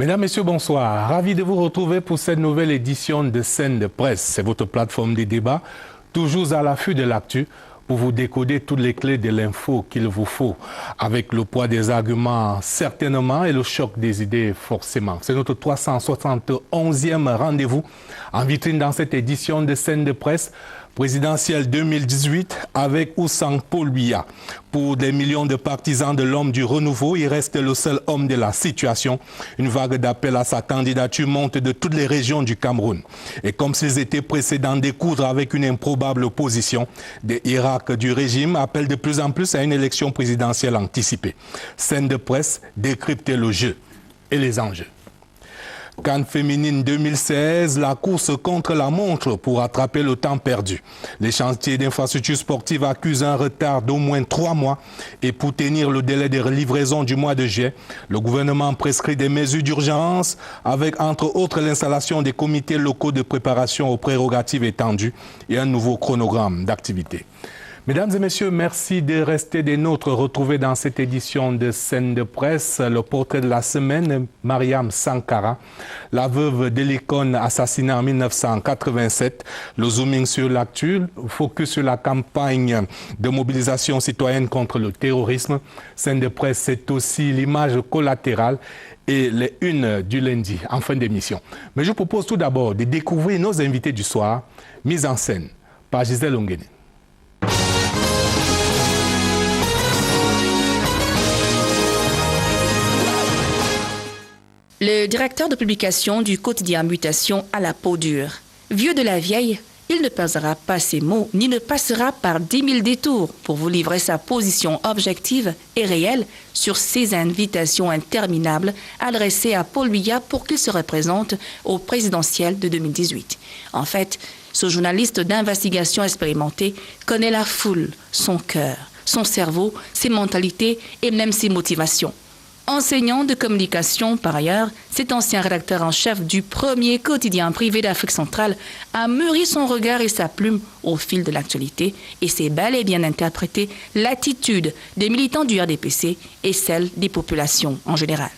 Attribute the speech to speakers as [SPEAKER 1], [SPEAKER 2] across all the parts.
[SPEAKER 1] Mesdames, Messieurs, bonsoir. Ravi de vous retrouver pour cette nouvelle édition de Scène de Presse. C'est votre plateforme des débats, toujours à l'affût de l'actu, pour vous décoder toutes les clés de l'info qu'il vous faut, avec le poids des arguments certainement et le choc des idées forcément. C'est notre 371e rendez-vous en vitrine dans cette édition de Scène de Presse présidentielle 2018 avec ou sans Paul Biya. Pour des millions de partisans de l'homme du renouveau, il reste le seul homme de la situation. Une vague d'appels à sa candidature monte de toutes les régions du Cameroun. Et comme s'ils étaient pressés d'en découdre avec une improbable opposition, des hiérarques du régime appellent de plus en plus à une élection présidentielle anticipée. Scène de presse, décrypter le jeu et les enjeux. CAN féminine 2016, la course contre la montre pour attraper le temps perdu. Les chantiers d'infrastructures sportives accusent un retard d'au moins 3 mois et pour tenir le délai de livraison du mois de juillet, le gouvernement prescrit des mesures d'urgence avec entre autres l'installation des comités locaux de préparation aux prérogatives étendues et un nouveau chronogramme d'activité. Mesdames et messieurs, merci de rester des nôtres. Retrouvés dans cette édition de Scène de Presse, le portrait de la semaine, Mariam Sankara, la veuve de l'icône assassinée en 1987. Le zooming sur l'actu, focus sur la campagne de mobilisation citoyenne contre le terrorisme. Scène de Presse, c'est aussi l'image collatérale et les unes du lundi en fin d'émission. Mais je vous propose tout d'abord de découvrir nos invités du soir, mise en scène par Gisèle Ongene.
[SPEAKER 2] Le directeur de publication du quotidien Mutation à la peau dure. Vieux de la vieille, il ne pèsera pas ses mots ni ne passera par 10 000 détours pour vous livrer sa position objective et réelle sur ces invitations interminables adressées à Paul Biya pour qu'il se représente au présidentiel de 2018. En fait, ce journaliste d'investigation expérimenté connaît la foule, son cœur, son cerveau, ses mentalités et même ses motivations. Enseignant de communication par ailleurs, cet ancien rédacteur en chef du premier quotidien privé d'Afrique centrale a mûri son regard et sa plume au fil de l'actualité et s'est bel et bien interprété l'attitude des militants du RDPC et celle des populations en général.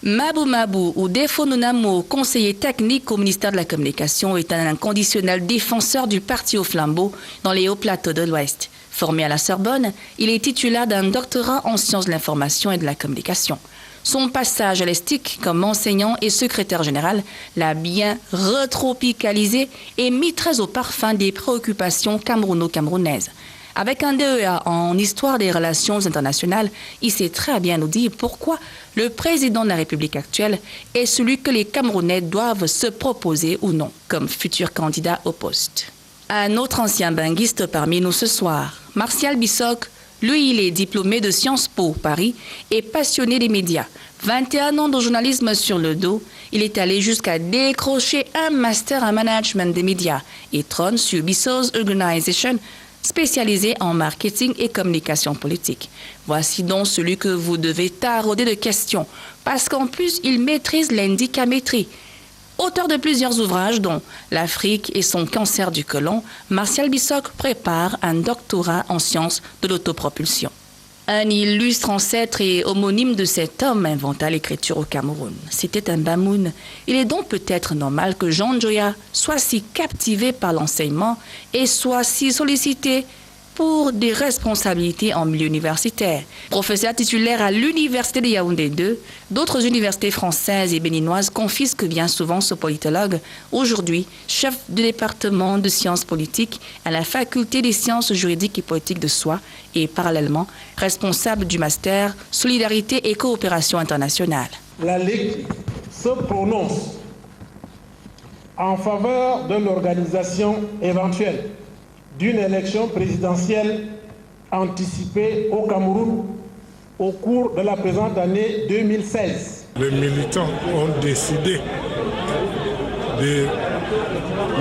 [SPEAKER 2] Mabou Mabou ou Defo Nunamo, conseiller technique au ministère de la Communication, est un inconditionnel défenseur du parti au flambeau dans les hauts plateaux de l'Ouest. Formé à la Sorbonne, il est titulaire d'un doctorat en sciences de l'information et de la communication. Son passage à l'ESTIC comme enseignant et secrétaire général l'a bien retropicalisé et mis très au parfum des préoccupations camerouno-camerounaises. Avec un DEA en histoire des relations internationales, il sait très bien nous dire pourquoi le président de la République actuelle est celui que les Camerounais doivent se proposer ou non comme futur candidat au poste. Un autre ancien benguiste parmi nous ce soir, Martial Bissok, lui il est diplômé de Sciences Po Paris et passionné des médias. 21 ans de journalisme sur le dos, il est allé jusqu'à décrocher un master en management des médias et trône sur Bissok's Organization, spécialisé en marketing et communication politique. Voici donc celui que vous devez tarauder de questions, parce qu'en plus il maîtrise l'indicamétrie. Auteur de plusieurs ouvrages dont L'Afrique et son cancer du côlon, Martial Bissok prépare un doctorat en sciences de l'autopropulsion. Un illustre ancêtre et homonyme de cet homme inventa l'écriture au Cameroun. C'était un Bamoun. Il est donc peut-être normal que Jean Njoya soit si captivé par l'enseignement et soit si sollicité pour des responsabilités en milieu universitaire. Professeur titulaire à l'Université de Yaoundé 2, d'autres universités françaises et béninoises confisquent bien souvent ce politologue, aujourd'hui chef du département de sciences politiques à la faculté des sciences juridiques et politiques de Soie et parallèlement responsable du master Solidarité et coopération internationale.
[SPEAKER 3] La Ligue se prononce en faveur de l'organisation éventuelle d'une élection présidentielle anticipée au Cameroun au cours de la présente année 2016.
[SPEAKER 4] Les militants ont décidé de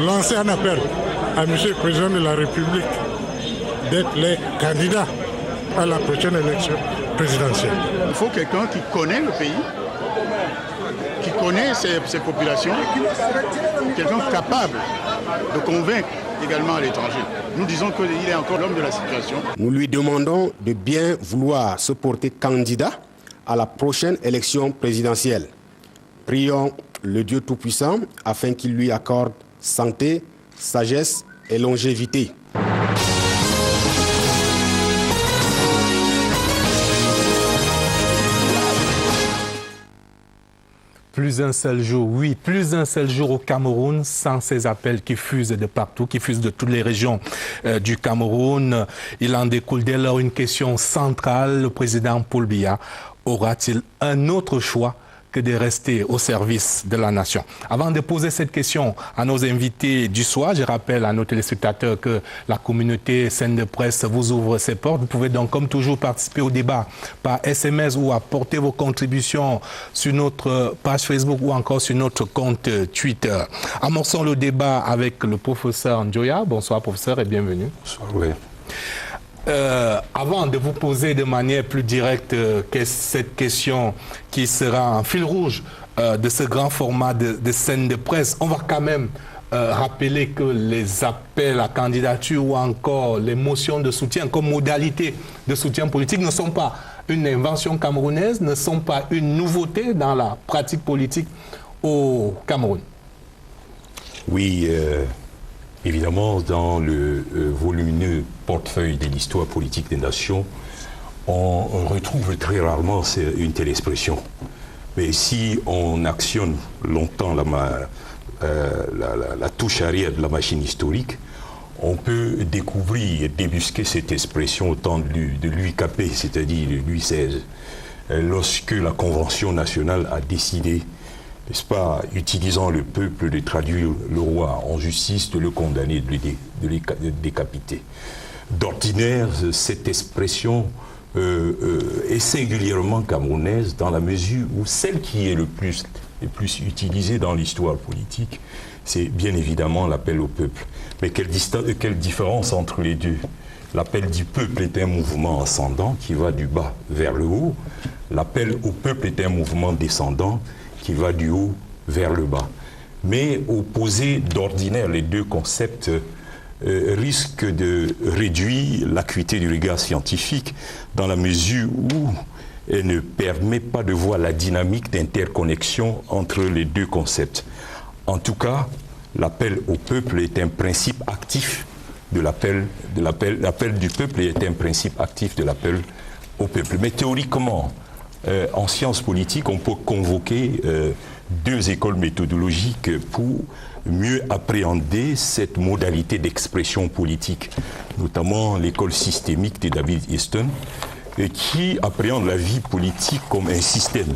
[SPEAKER 4] lancer un appel à M. le Président de la République d'être les candidats à la prochaine élection présidentielle.
[SPEAKER 5] Il faut quelqu'un qui connaît le pays, qui connaît ses populations, quelqu'un capable de convaincre également à l'étranger. Nous disons qu'il est encore l'homme de la situation.
[SPEAKER 6] Nous lui demandons de bien vouloir se porter candidat à la prochaine élection présidentielle. Prions le Dieu Tout-Puissant afin qu'il lui accorde santé, sagesse et longévité.
[SPEAKER 1] Plus un seul jour, oui, plus un seul jour au Cameroun sans ces appels qui fusent de partout, qui fusent de toutes les régions du Cameroun. Il en découle dès lors une question centrale. Le président Paul Biya aura-t-il un autre choix que de rester au service de la nation? Avant de poser cette question à nos invités du soir, je rappelle à nos téléspectateurs que la communauté Scène de Presse vous ouvre ses portes. Vous pouvez donc, comme toujours, participer au débat par SMS ou apporter vos contributions sur notre page Facebook ou encore sur notre compte Twitter. Amorçons le débat avec le professeur Njoya. Bonsoir, professeur, et bienvenue.
[SPEAKER 7] Bonsoir, oui.
[SPEAKER 1] Avant de vous poser de manière plus directe cette question qui sera un fil rouge de ce grand format de Scène de Presse, on va quand même rappeler que les appels à candidature ou encore les motions de soutien comme modalité de soutien politique ne sont pas une invention camerounaise, ne sont pas une nouveauté dans la pratique politique au Cameroun.
[SPEAKER 7] Oui, évidemment, dans le volumineux portefeuille de l'histoire politique des nations, on retrouve très rarement une telle expression. Mais si on actionne longtemps la touche arrière de la machine historique, on peut découvrir et débusquer cette expression au temps de Louis Capet, c'est-à-dire de Louis XVI, lorsque la Convention nationale a décidé, n'est-ce pas, utilisant le peuple, de traduire le roi en justice, de le condamner, de le décapiter. D'ordinaire, cette expression est singulièrement camerounaise dans la mesure où celle qui est le plus utilisée dans l'histoire politique, c'est bien évidemment l'appel au peuple. Mais quelle différence entre les deux? L'appel du peuple est un mouvement ascendant qui va du bas vers le haut. L'appel au peuple est un mouvement descendant qui va du haut vers le bas. Mais opposer d'ordinaire les deux concepts risque de réduire l'acuité du regard scientifique dans la mesure où elle ne permet pas de voir la dynamique d'interconnexion entre les deux concepts. En tout cas, l'appel au peuple est un principe actif de l'appel du peuple est un principe actif de l'appel au peuple. Mais théoriquement, en sciences politiques, on peut convoquer deux écoles méthodologiques pour mieux appréhender cette modalité d'expression politique, notamment l'école systémique de David Easton, qui appréhende la vie politique comme un système.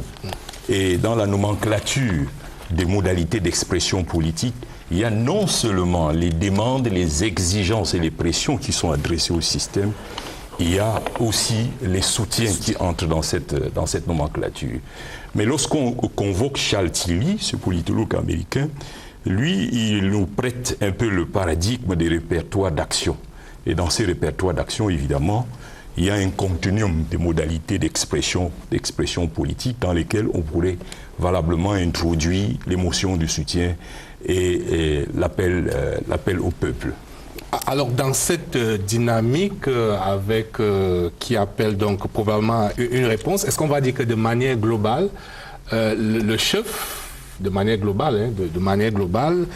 [SPEAKER 7] Et dans la nomenclature des modalités d'expression politique, il y a non seulement les demandes, les exigences et les pressions qui sont adressées au système, il y a aussi les soutiens qui entrent dans cette nomenclature. Mais lorsqu'on convoque Charles Tilly, ce politologue américain, lui, il nous prête un peu le paradigme des répertoires d'action. Et dans ces répertoires d'action, évidemment, il y a un continuum de modalités d'expression politique dans lesquelles on pourrait valablement introduire l'émotion du soutien et l'appel au peuple.
[SPEAKER 1] Alors, dans cette dynamique qui appelle donc probablement une réponse, est-ce qu'on va dire que de manière globale, le chef, de manière globale,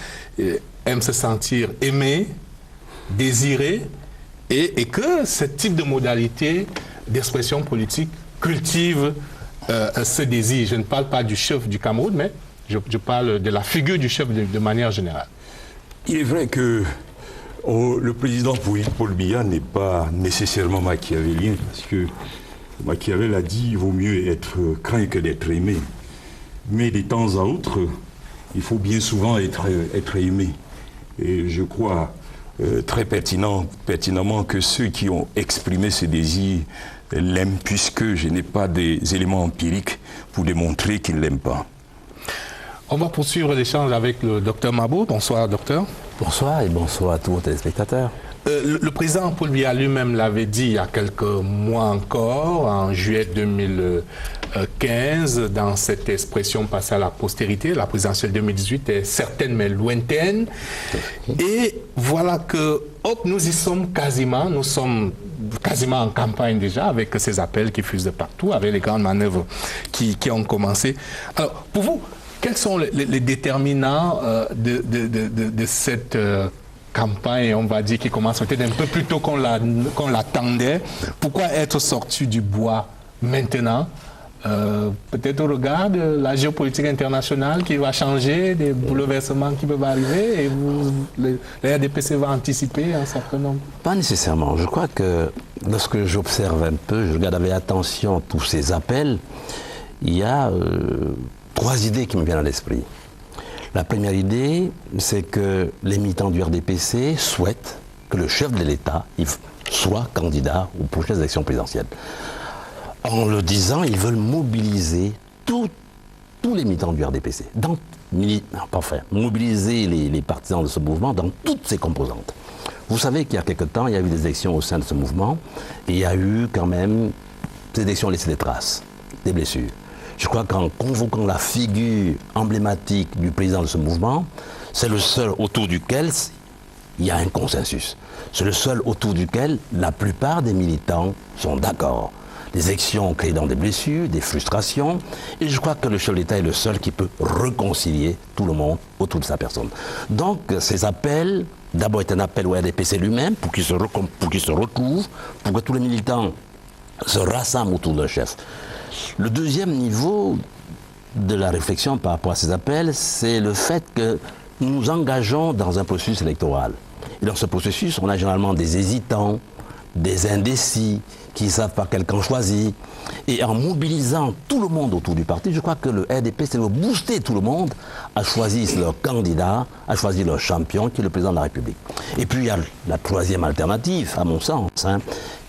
[SPEAKER 1] aime se sentir aimé, désiré, et que ce type de modalité d'expression politique cultive ce désir? Je ne parle pas du chef du Cameroun, mais je parle de la figure du chef de manière générale.
[SPEAKER 7] Il est vrai que le président Paul Biya n'est pas nécessairement machiavélien, parce que Machiavel a dit qu'il vaut mieux être craint que d'être aimé. Mais de temps à autre, il faut bien souvent être aimé. Et je crois très pertinemment que ceux qui ont exprimé ce désir l'aiment, puisque je n'ai pas des éléments empiriques pour démontrer qu'ils ne l'aiment pas.
[SPEAKER 1] On va poursuivre l'échange avec le docteur Mabo. Bonsoir, docteur.
[SPEAKER 8] Bonsoir et bonsoir à tous vos téléspectateurs.
[SPEAKER 1] Le président Paul Biya lui-même l'avait dit il y a quelques mois encore, en juillet 2015, dans cette expression passée à la postérité. La présidentielle 2018 est certaine mais lointaine. Et voilà que nous y sommes quasiment, nous sommes quasiment en campagne déjà, avec ces appels qui fusent de partout, avec les grandes manœuvres qui ont commencé. Alors, pour vous, quels sont les déterminants de cette campagne, on va dire, qui commence peut-être un peu plus tôt qu'on l'attendait? Pourquoi être sorti du bois maintenant? Peut-être au regard de la géopolitique internationale qui va changer, des bouleversements qui peuvent arriver, et la RDPC va anticiper un certain nombre?
[SPEAKER 8] Pas nécessairement. Je crois que lorsque j'observe un peu, je regarde avec attention tous ces appels, il y a 3 idées qui me viennent à l'esprit. La première idée, c'est que les militants du RDPC souhaitent que le chef de l'État soit candidat aux prochaines élections présidentielles. En le disant, ils veulent mobiliser tous les militants du RDPC, mobiliser les partisans de ce mouvement dans toutes ses composantes. Vous savez qu'il y a quelque temps, il y a eu des élections au sein de ce mouvement, et il y a eu quand même, ces élections ont laissé des traces, des blessures. Je crois qu'en convoquant la figure emblématique du président de ce mouvement, c'est le seul autour duquel il y a un consensus. C'est le seul autour duquel la plupart des militants sont d'accord. Les élections ont créé dans des blessures, des frustrations, et je crois que le chef de l'État est le seul qui peut réconcilier tout le monde autour de sa personne. Donc ces appels, d'abord est un appel au RDPC lui-même pour qu'il se retrouve, pour que tous les militants se rassemblent autour d'un chef. Le deuxième niveau de la réflexion par rapport à ces appels, c'est le fait que nous nous engageons dans un processus électoral. Et dans ce processus, on a généralement des hésitants, des indécis, qui ne savent pas quel camp choisir. Et en mobilisant tout le monde autour du parti, je crois que le RDPC veut booster tout le monde à choisir leur candidat, à choisir leur champion, qui est le président de la République. Et puis il y a la troisième alternative, à mon sens,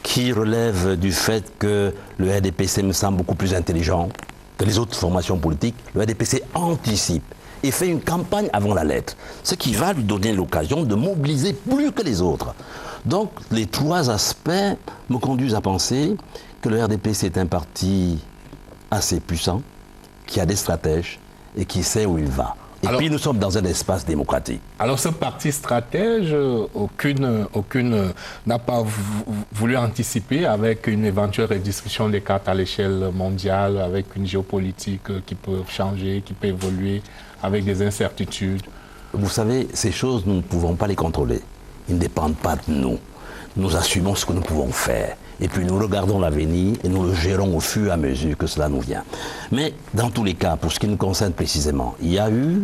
[SPEAKER 8] qui relève du fait que le RDPC me semble beaucoup plus intelligent que les autres formations politiques. Le RDPC anticipe et fait une campagne avant la lettre, ce qui va lui donner l'occasion de mobiliser plus que les autres. Donc les 3 aspects me conduisent à penser que le RDPC est un parti assez puissant, qui a des stratèges et qui sait où il va. Et alors, puis nous sommes dans un espace démocratique.
[SPEAKER 1] Alors ce parti stratège, aucune n'a pas voulu anticiper avec une éventuelle redistribution des cartes à l'échelle mondiale, avec une géopolitique qui peut changer, qui peut évoluer, avec des incertitudes.
[SPEAKER 8] Vous savez, ces choses, nous ne pouvons pas les contrôler. Ils ne dépendent pas de nous. Nous assumons ce que nous pouvons faire. Et puis nous regardons l'avenir et nous le gérons au fur et à mesure que cela nous vient. Mais dans tous les cas, pour ce qui nous concerne précisément, il y a eu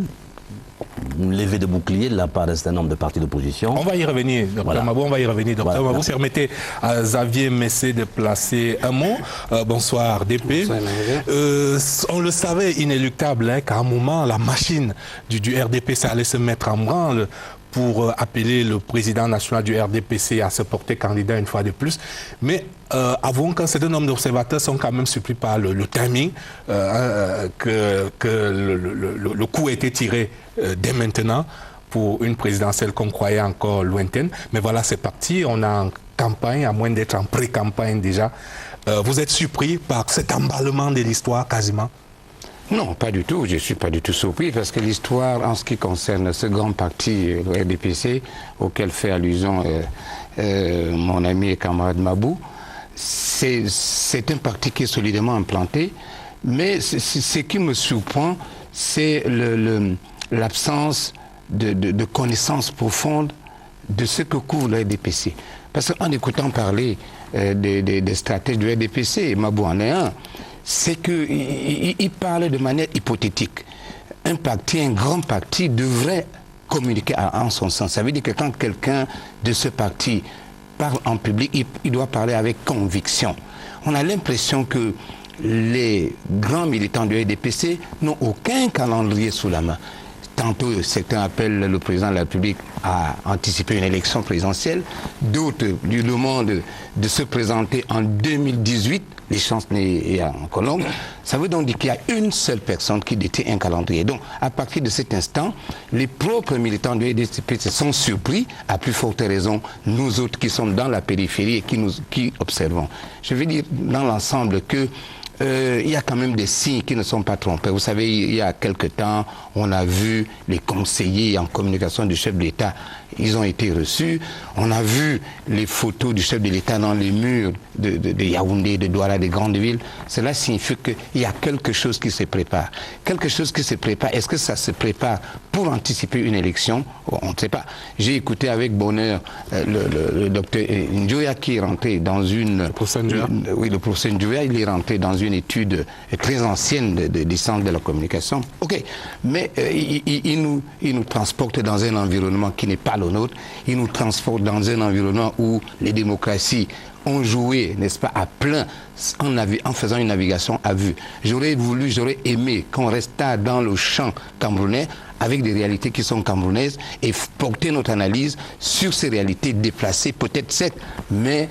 [SPEAKER 8] une levée de bouclier de la part d'un certain nombre de partis d'opposition.
[SPEAKER 1] On va y revenir, docteur Mabo, on va y revenir. Docteur Mabo, permettez à Xavier Messé de placer un mot. Bonsoir, DP. Bonsoir, on le savait inéluctable qu'à un moment, la machine du RDPC allait se mettre en branle pour appeler le président national du RDPC à se porter candidat une fois de plus. Mais avouons qu'un certain nombre d'observateurs sont quand même surpris par le timing, que le coup a été tiré dès maintenant pour une présidentielle qu'on croyait encore lointaine. Mais voilà, c'est parti, on est en campagne, à moins d'être en pré-campagne déjà. Vous êtes surpris par cet emballement de l'histoire quasiment?
[SPEAKER 9] Non, pas du tout. Je ne suis pas du tout surpris parce que l'histoire, en ce qui concerne ce grand parti, le RDPC, auquel fait allusion mon ami et camarade Mabou, c'est un parti qui est solidement implanté. Mais ce qui me surprend, c'est l'absence de connaissances profondes de ce que couvre le RDPC. Parce qu'en écoutant parler des stratèges du RDPC, Mabou en est un, c'est qu'il parle de manière hypothétique. Un grand parti devrait communiquer en son sens. Ça veut dire que quand quelqu'un de ce parti parle en public, il doit parler avec conviction. On a l'impression que les grands militants du RDPC n'ont aucun calendrier sous la main. tantôt certains appellent le président de la République à anticiper une élection présidentielle, d'autres lui demandent de se présenter en 2018, les chances n'est encore longues. Ça veut donc dire qu'il y a une seule personne qui détient un calendrier. Donc à partir de cet instant, les propres militants du RDPC sont surpris, à plus forte raison nous autres qui sommes dans la périphérie et qui observons. Je veux dire dans l'ensemble que il y a quand même des signes qui ne sont pas trompés. Vous savez, il y a quelque temps, on a vu les conseillers en communication du chef de l'État, ils ont été reçus. On a vu les photos du chef de l'État dans les murs de Yaoundé, de Douala, des grandes villes. Cela signifie qu'il y a quelque chose qui se prépare. Quelque chose qui se prépare. Est-ce que ça se prépare pour anticiper une élection? On ne sait pas. J'ai écouté avec bonheur le docteur Njoya qui est rentré dans une...
[SPEAKER 1] Le professeur Njoya.
[SPEAKER 9] Oui, le professeur Njoya, il est rentré dans une étude très ancienne des centres de la communication. Ok, mais il nous transporte dans un environnement qui n'est pas le nôtre. Il nous transporte dans un environnement où les démocraties ont joué, n'est-ce pas, à plein en faisant une navigation à vue. J'aurais aimé qu'on restât dans le champ camerounais avec des réalités qui sont camerounaises et porter notre analyse sur ces réalités déplacées, peut-être secs, mais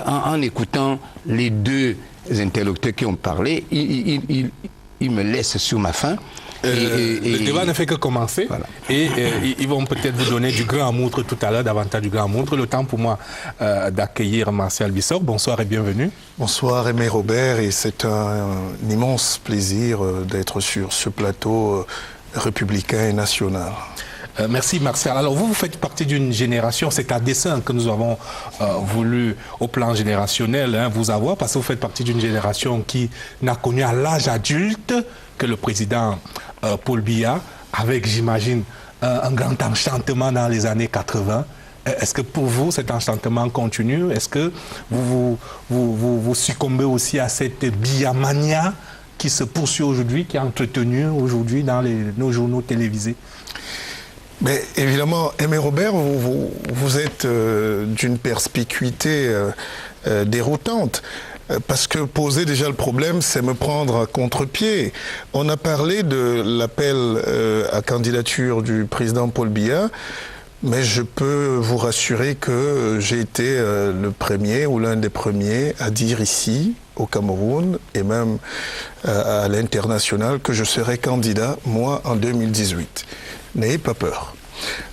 [SPEAKER 9] en écoutant les deux interlocuteurs qui ont parlé, ils me laissent sur ma faim.
[SPEAKER 1] Le débat ne fait que commencer. Voilà. Et ils vont peut-être vous donner du grain à moudre tout à l'heure, davantage du grain à moudre. Le temps pour moi d'accueillir Martial Bissor. Bonsoir et bienvenue.
[SPEAKER 10] Bonsoir Aimé Robert, et c'est un immense plaisir d'être sur ce plateau républicain et national.
[SPEAKER 1] Merci Martial. Alors vous faites partie d'une génération, c'est à dessein que nous avons voulu au plan générationnel vous avoir, parce que vous faites partie d'une génération qui n'a connu à l'âge adulte que le président Paul Biya, avec j'imagine un grand enchantement dans les années 80. Est-ce que pour vous cet enchantement continue? Est-ce que vous succombez aussi à cette Biya-mania qui se poursuit aujourd'hui, qui est entretenue aujourd'hui dans nos journaux télévisés?
[SPEAKER 10] Mais évidemment, Aimé Robert, vous êtes d'une perspicuité déroutante. Parce que poser déjà le problème, c'est me prendre à contre-pied. On a parlé de l'appel à candidature du président Paul Biya, mais je peux vous rassurer que j'ai été le premier ou l'un des premiers à dire ici, au Cameroun, et même à l'international, que je serai candidat, moi, en 2018. N'ayez pas peur.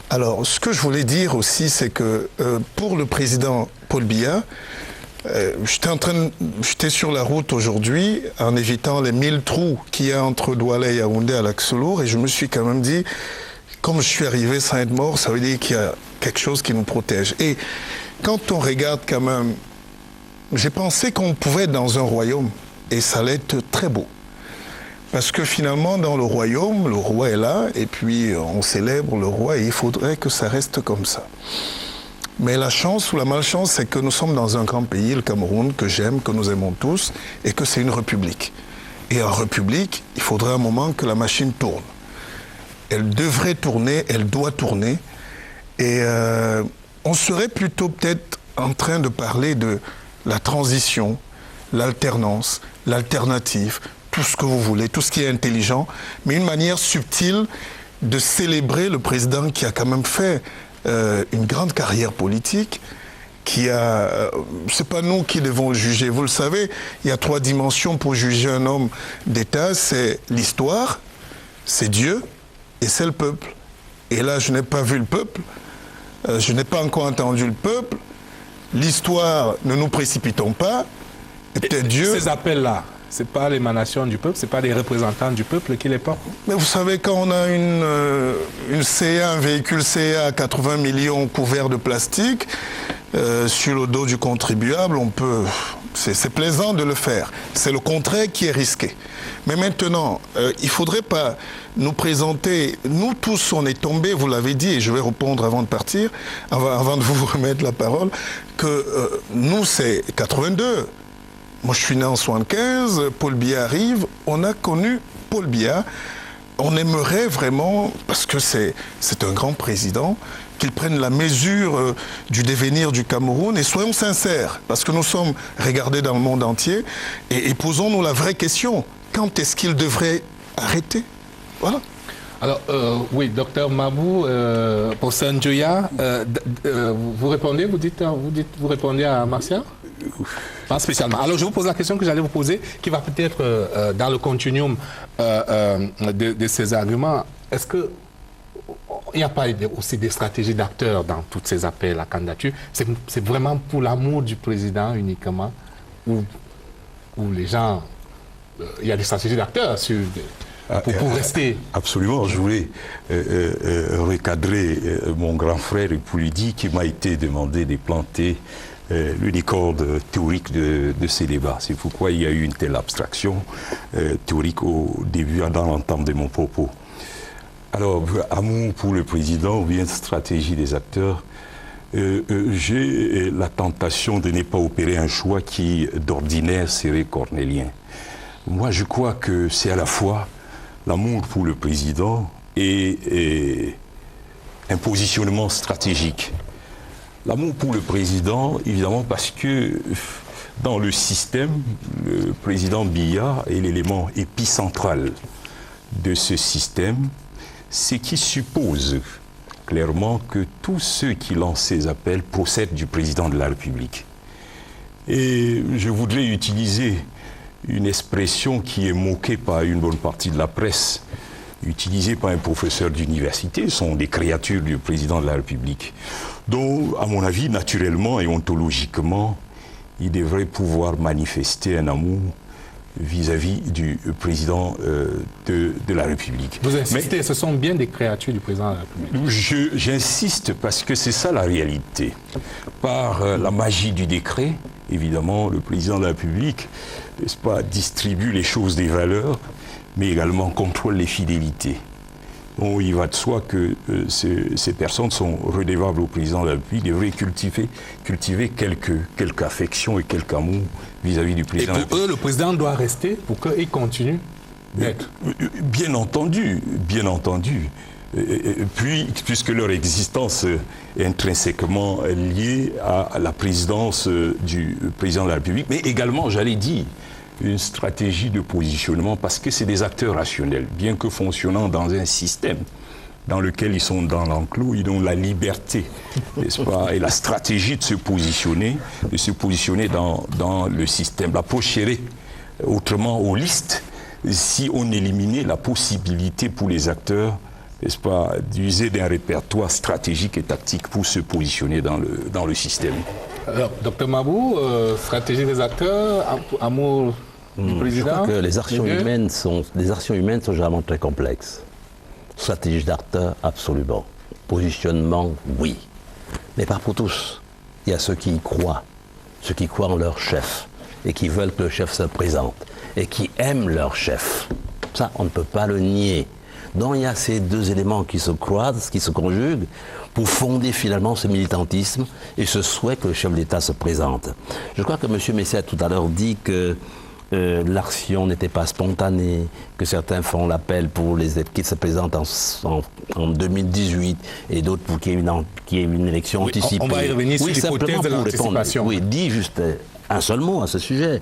[SPEAKER 10] Alors, ce que je voulais dire aussi, c'est que pour le président Paul Biya, j'étais sur la route aujourd'hui en évitant les 1000 trous qu'il y a entre Douala et Yaoundé à Lac-Selour, et je me suis quand même dit, comme je suis arrivé sans être mort, ça veut dire qu'il y a quelque chose qui nous protège. Et quand on regarde quand même, j'ai pensé qu'on pouvait être dans un royaume, et ça allait être très beau. Parce que finalement, dans le royaume, le roi est là, et puis on célèbre le roi, et il faudrait que ça reste comme ça. Mais la chance ou la malchance, c'est que nous sommes dans un grand pays, le Cameroun, que j'aime, que nous aimons tous, et que c'est une république. Et en république, il faudrait un moment que la machine tourne. Elle devrait tourner, elle doit tourner, et on serait plutôt peut-être en train de parler de la transition, l'alternance, l'alternative, tout ce que vous voulez, tout ce qui est intelligent, mais une manière subtile de célébrer le président qui a quand même fait une grande carrière politique, qui a... c'est pas nous qui devons le juger, vous le savez, il y a 3 dimensions pour juger un homme d'État, c'est l'histoire, c'est Dieu et c'est le peuple. Et là, je n'ai pas vu le peuple, je n'ai pas encore entendu le peuple, l'histoire, ne nous précipitons pas, et peut-être Dieu...
[SPEAKER 1] Ces appels-là, ce n'est pas l'émanation du peuple, ce n'est pas les représentants du peuple qui les portent.
[SPEAKER 10] Mais vous savez, quand on a une CA, un véhicule CA à 80 millions couvert de plastique, sur le dos du contribuable, on peut... C'est plaisant de le faire. C'est le contraire qui est risqué. Mais maintenant, il ne faudrait pas nous présenter... Nous tous, on est tombés, vous l'avez dit, et je vais répondre avant de partir, avant de vous remettre la parole, que nous, c'est 82. Moi, je suis né en 75, Paul Biya arrive, on a connu Paul Biya. On aimerait vraiment, parce que c'est un grand président, qu'il prenne la mesure du devenir du Cameroun, et soyons sincères, parce que nous sommes regardés dans le monde entier, et posons-nous la vraie question, quand est-ce qu'il devrait arrêter? Voilà.
[SPEAKER 1] Alors, oui, docteur Mabou, pour Sanjoya, vous répondez, vous répondez à Marcia? Pas spécialement. Alors, je vous pose la question que j'allais vous poser, qui va peut-être dans le continuum de ces arguments. Est-ce que il n'y a pas aussi des stratégies d'acteurs dans tous ces appels à candidature? C'est vraiment pour l'amour du président uniquement, ou les gens... il y a des stratégies d'acteurs pour rester.
[SPEAKER 7] Absolument. Je voulais recadrer mon grand frère et pour lui dire qu'il m'a été demandé de planter l'unicorde théorique de ces débats. C'est pourquoi il y a eu une telle abstraction théorique au début, dans l'entame de mon propos. Alors, amour pour le président ou bien stratégie des acteurs, j'ai la tentation de ne pas opérer un choix qui, d'ordinaire, serait cornélien. Moi, je crois que c'est à la fois l'amour pour le président et un positionnement stratégique. L'amour pour le président, évidemment, parce que dans le système, le président Biya est l'élément épicentral de ce système, ce qui suppose clairement que tous ceux qui lancent ces appels procèdent du président de la République. Et je voudrais utiliser une expression qui est moquée par une bonne partie de la presse, utilisée par un professeur d'université, sont des créatures du président de la République, dont, à mon avis, naturellement et ontologiquement, il devrait pouvoir manifester un amour vis-à-vis du président de la République.
[SPEAKER 1] Vous insistez, mais ce sont bien des créatures du président de la République.
[SPEAKER 7] J'insiste parce que c'est ça la réalité. Par la magie du décret, évidemment, le président de la République, n'est-ce pas, distribue les choses des valeurs, mais également contrôle les fidélités. Bon, il va de soi que ces personnes sont redevables au président de la République, devraient cultiver quelque affection et quelque amour vis-à-vis du président.
[SPEAKER 1] Et pour eux, le président doit rester pour qu'il continue d'être.
[SPEAKER 7] Bien entendu, bien entendu. Puis, puisque leur existence est intrinsèquement liée à la présidence du président de la République, mais également, j'allais dire, une stratégie de positionnement, parce que c'est des acteurs rationnels, bien que fonctionnant dans un système dans lequel ils sont dans l'enclos, ils ont la liberté, n'est-ce pas, et la stratégie de se positionner dans le système. L'approche serait autrement holiste si on éliminait la possibilité pour les acteurs, n'est-ce pas, d'user d'un répertoire stratégique et tactique pour se positionner dans le système.
[SPEAKER 1] Alors, Dr Mabou, stratégie des acteurs, amour du président.
[SPEAKER 8] Je crois que les actions humaines sont généralement très complexes. Stratégie d'acteurs, absolument. Positionnement, oui. Mais pas pour tous. Il y a ceux qui y croient en leur chef, et qui veulent que le chef se présente, et qui aiment leur chef. Ça, on ne peut pas le nier. Donc il y a ces deux éléments qui se croisent, qui se conjuguent, pour fonder finalement ce militantisme et ce souhait que le chef d'État se présente. Je crois que M. Messia tout à l'heure dit que l'action n'était pas spontanée, que certains font l'appel pour les qui se présentent en 2018 et d'autres pour qu'il y ait une élection anticipée.
[SPEAKER 1] On va y revenir sur l'hypothèse de l'anticipation.
[SPEAKER 8] Oui, dis juste un seul mot à ce sujet.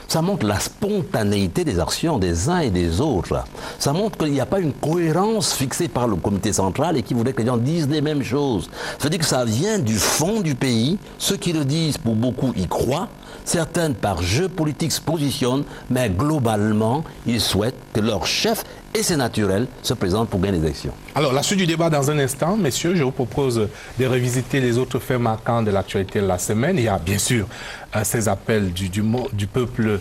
[SPEAKER 8] Ça montre la spontanéité des actions des uns et des autres. Ça montre qu'il n'y a pas une cohérence fixée par le comité central et qui voudrait que les gens disent les mêmes choses. Ça veut dire que ça vient du fond du pays. Ceux qui le disent, pour beaucoup, y croient. Certains, par jeu politique, se positionnent, mais globalement, ils souhaitent que leur chef, et c'est naturel, se présente pour gagner les élections.
[SPEAKER 1] Alors, la suite du débat dans un instant, messieurs, je vous propose de revisiter les autres faits marquants de l'actualité de la semaine. Il y a bien sûr ces appels du peuple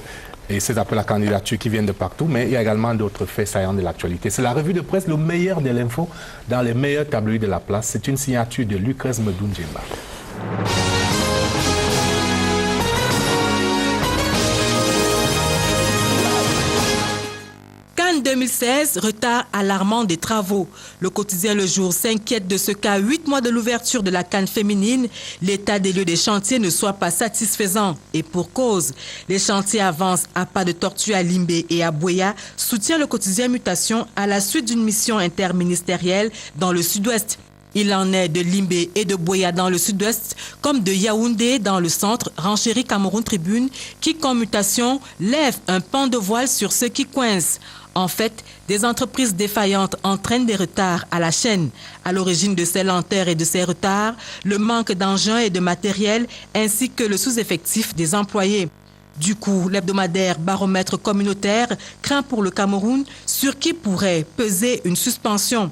[SPEAKER 1] et ces appels à candidature qui viennent de partout, mais il y a également d'autres faits saillants de l'actualité. C'est la revue de presse, le meilleur de l'info dans les meilleurs tabloïds de la place. C'est une signature de Lucas Medounjemba.
[SPEAKER 11] Cannes 2016, retard alarmant des travaux. Le quotidien Le Jour s'inquiète de ce qu'à 8 mois de l'ouverture de la Cannes féminine, l'état des lieux des chantiers ne soit pas satisfaisant. Et pour cause, les chantiers avancent à pas de tortue à Limbé et à Buea, soutient le quotidien Mutation à la suite d'une mission interministérielle dans le sud-ouest. Il en est de Limbé et de Buea dans le sud-ouest, comme de Yaoundé dans le centre, renchérit Cameroun Tribune, qui, comme Mutation, lève un pan de voile sur ceux qui coincent. En fait, des entreprises défaillantes entraînent des retards à la chaîne. À l'origine de ces lenteurs et de ces retards, le manque d'engins et de matériel ainsi que le sous-effectif des employés. Du coup, l'hebdomadaire Baromètre communautaire craint pour le Cameroun sur qui pourrait peser une suspension.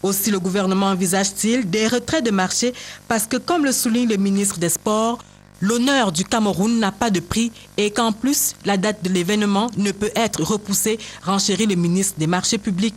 [SPEAKER 11] Aussi, le gouvernement envisage-t-il des retraits de marché parce que, comme le souligne le ministre des Sports, l'honneur du Cameroun n'a pas de prix et qu'en plus, la date de l'événement ne peut être repoussée, renchérit le ministre des Marchés publics.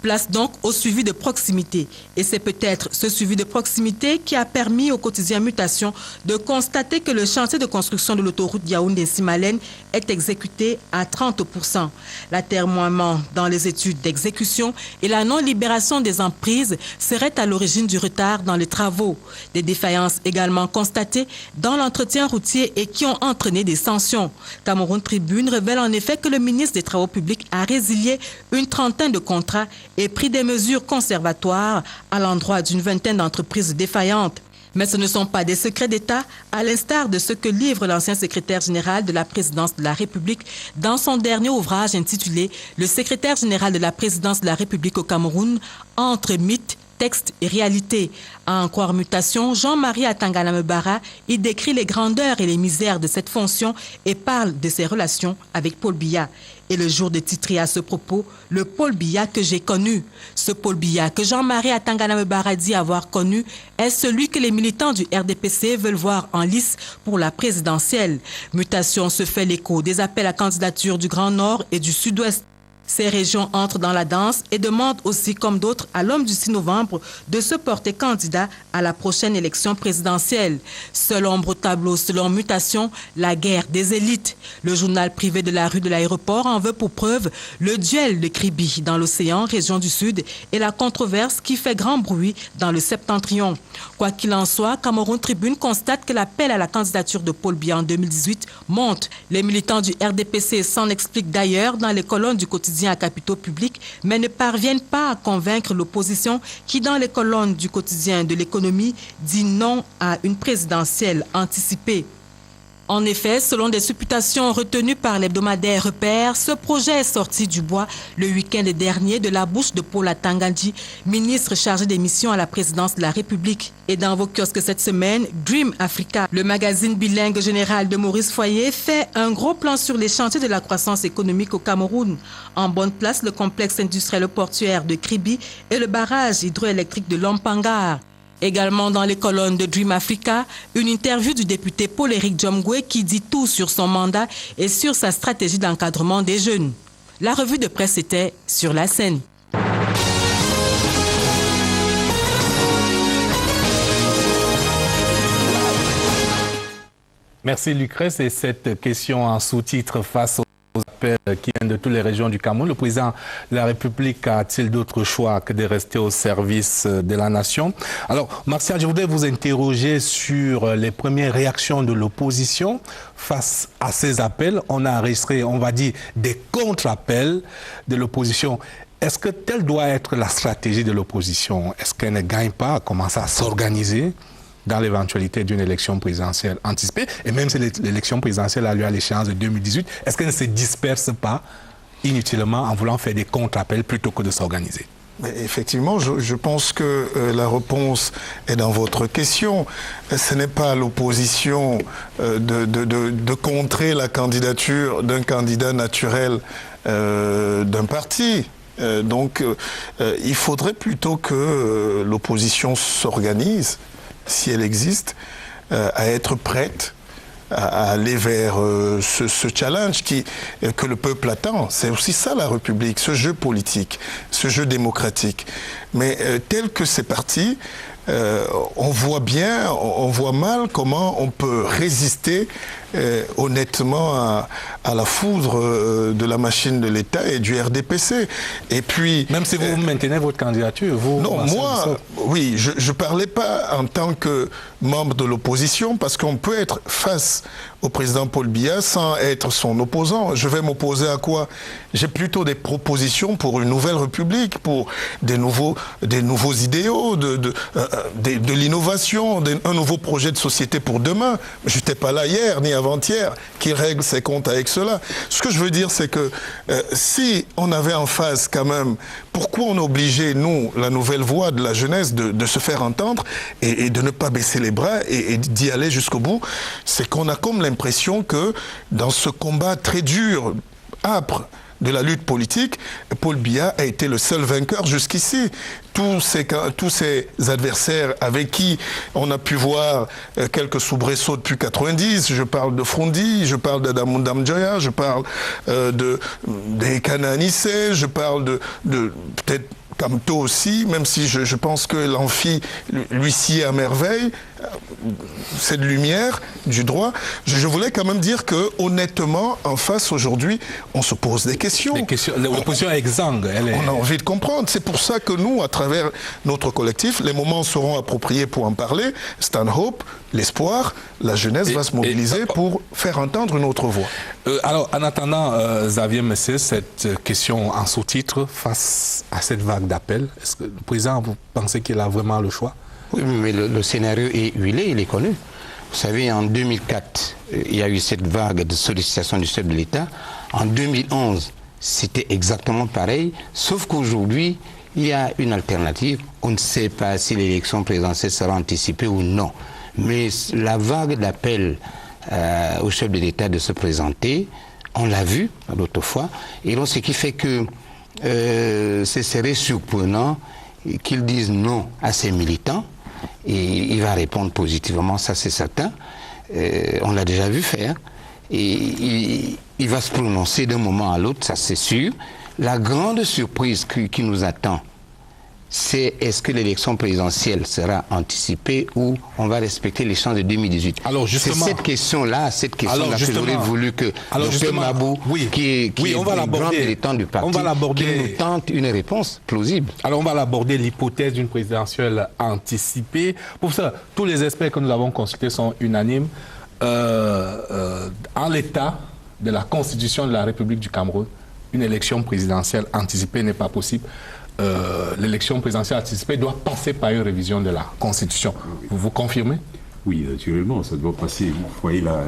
[SPEAKER 11] Place donc au suivi de proximité. Et c'est peut-être ce suivi de proximité qui a permis au quotidien Mutation de constater que le chantier de construction de l'autoroute Yaoundé-Simalène est exécuté à 30%. L'atermoiement dans les études d'exécution et la non-libération des emprises seraient à l'origine du retard dans les travaux. Des défaillances également constatées dans l'entretien routier et qui ont entraîné des sanctions. Cameroun Tribune révèle en effet que le ministre des Travaux publics a résilié une trentaine de contrats et pris des mesures conservatoires à l'endroit d'une vingtaine d'entreprises défaillantes. Mais ce ne sont pas des secrets d'État, à l'instar de ce que livre l'ancien secrétaire général de la présidence de la République dans son dernier ouvrage intitulé « Le secrétaire général de la présidence de la République au Cameroun, entre mythe, texte et réalité ». À en croire Mutation, Jean-Marie Atangana Mebara y décrit les grandeurs et les misères de cette fonction et parle de ses relations avec Paul Biya. Et le jour de titrer à ce propos, le Paul Biya que j'ai connu. Ce Paul Biya que Jean-Marie Atangana Mebara dit avoir connu est celui que les militants du RDPC veulent voir en lice pour la présidentielle. Mutation se fait l'écho des appels à candidature du Grand Nord et du Sud-Ouest. Ces régions entrent dans la danse et demandent aussi, comme d'autres, à l'homme du 6 novembre de se porter candidat à la prochaine élection présidentielle. Seule ombre au tableau, selon Mutation, la guerre des élites. Le journal privé de la rue de l'aéroport en veut pour preuve le duel de Kribi dans l'océan, région du Sud, et la controverse qui fait grand bruit dans le septentrion. Quoi qu'il en soit, Cameroun Tribune constate que l'appel à la candidature de Paul Biya en 2018 monte. Les militants du RDPC s'en expliquent d'ailleurs dans les colonnes du quotidien à capitaux publics, mais ne parviennent pas à convaincre l'opposition qui, dans les colonnes du quotidien de l'économie, dit non à une présidentielle anticipée. En effet, selon des supputations retenues par l'hebdomadaire Repère, ce projet est sorti du bois le week-end dernier de la bouche de Paul Atangandji, ministre chargé des missions à la présidence de la République. Et dans vos kiosques cette semaine, Dream Africa, le magazine bilingue général de Maurice Foyer, fait un gros plan sur les chantiers de la croissance économique au Cameroun. En bonne place, le complexe industriel portuaire de Kribi et le barrage hydroélectrique de Lompangar. Également dans les colonnes de Dream Africa, une interview du député Paul-Éric Djomgwe qui dit tout sur son mandat et sur sa stratégie d'encadrement des jeunes. La revue de presse était sur la scène.
[SPEAKER 1] Merci Lucrèce. Et cette question en sous-titre face aux appels qui viennent de toutes les régions du Cameroun, le président de la République a-t-il d'autre choix que de rester au service de la nation? Alors, Martial, je voudrais vous interroger sur les premières réactions de l'opposition face à ces appels. On a enregistré, on va dire, des contre-appels de l'opposition. Est-ce que telle doit être la stratégie de l'opposition? Est-ce qu'elle ne gagne pas à commencer à s'organiser dans l'éventualité d'une élection présidentielle anticipée, et même si l'élection présidentielle a lieu à l'échéance de 2018, est-ce qu'elle ne se disperse pas inutilement en voulant faire des contre-appels plutôt que de s'organiser?
[SPEAKER 10] Effectivement, je pense que la réponse est dans votre question. Ce n'est pas à l'opposition de contrer la candidature d'un candidat naturel d'un parti. Donc, il faudrait plutôt que l'opposition s'organise, si elle existe, à être prête à aller vers ce challenge que le peuple attend. C'est aussi ça la République, ce jeu politique, ce jeu démocratique. Mais tel que c'est parti, on voit mal comment on peut résister honnêtement à la foudre de la machine de l'État et du RDPC. Et puis,
[SPEAKER 1] même si vous maintenez votre candidature, vous...
[SPEAKER 10] Non, moi, oui, je ne parlais pas en tant que membre de l'opposition, parce qu'on peut être face au président Paul Biya sans être son opposant. Je vais m'opposer à quoi? J'ai plutôt des propositions pour une nouvelle République, pour des nouveaux idéaux, de l'innovation, un nouveau projet de société pour demain. Je n'étais pas là hier ni avant-hier qui règle ses comptes avec cela. Ce que je veux dire, c'est que si on avait en face quand même, pourquoi on obligeait, nous, la nouvelle voix de la jeunesse, de se faire entendre et de ne pas baisser les bras et d'y aller jusqu'au bout, c'est qu'on a comme l'impression que dans ce combat très dur, âpre, de la lutte politique, Paul Biya a été le seul vainqueur jusqu'ici. Tous ces adversaires avec qui on a pu voir quelques soubresauts depuis 90, je parle de Frondi, je parle d'Adamou Damdjoya, je parle des Kananisse, je parle de peut-être Kamto aussi, même si je pense que l'amphi lui sied à merveille, cette lumière du droit. Je voulais quand même dire que, honnêtement, en face aujourd'hui, on se pose des questions.
[SPEAKER 1] L'opposition est exsangue.
[SPEAKER 10] On a envie de comprendre. C'est pour ça que nous, à travers notre collectif, les moments seront appropriés pour en parler. Stanhope, l'espoir, la jeunesse va se mobiliser pour faire entendre une autre voix.
[SPEAKER 1] Alors, en attendant, Xavier Messier, cette question en sous-titre, face à cette vague d'appels, est-ce que le président, vous pensez qu'il a vraiment le choix?
[SPEAKER 9] Oui, mais le scénario est huilé, il est connu. Vous savez, en 2004, il y a eu cette vague de sollicitation du chef de l'État. En 2011, c'était exactement pareil, sauf qu'aujourd'hui, il y a une alternative. On ne sait pas si l'élection présidentielle sera anticipée ou non. Mais la vague d'appel au chef de l'État de se présenter, on l'a vu l'autre fois. Et donc, ce qui fait que ce serait surprenant qu'ils disent non à ces militants. Et il va répondre positivement, ça c'est certain. On l'a déjà vu faire. Et il va se prononcer d'un moment à l'autre, ça c'est sûr. La grande surprise qui nous attend, c'est est-ce que l'élection présidentielle sera anticipée ou on va respecter l'échéance de 2018.
[SPEAKER 1] Alors justement,
[SPEAKER 9] c'est cette question-là que j'aurais voulu que Dr Mabou, qui est
[SPEAKER 1] on va
[SPEAKER 9] le grand militant du parti, qui nous tente une réponse plausible.
[SPEAKER 1] Alors on va l'aborder, l'hypothèse d'une présidentielle anticipée. Pour ça, tous les experts que nous avons consultés sont unanimes. En l'état de la Constitution de la République du Cameroun, une élection présidentielle anticipée n'est pas possible. L'élection présidentielle anticipée doit passer par une révision de la Constitution. Vous confirmez?
[SPEAKER 7] Oui, naturellement, ça doit passer. Vous voyez là,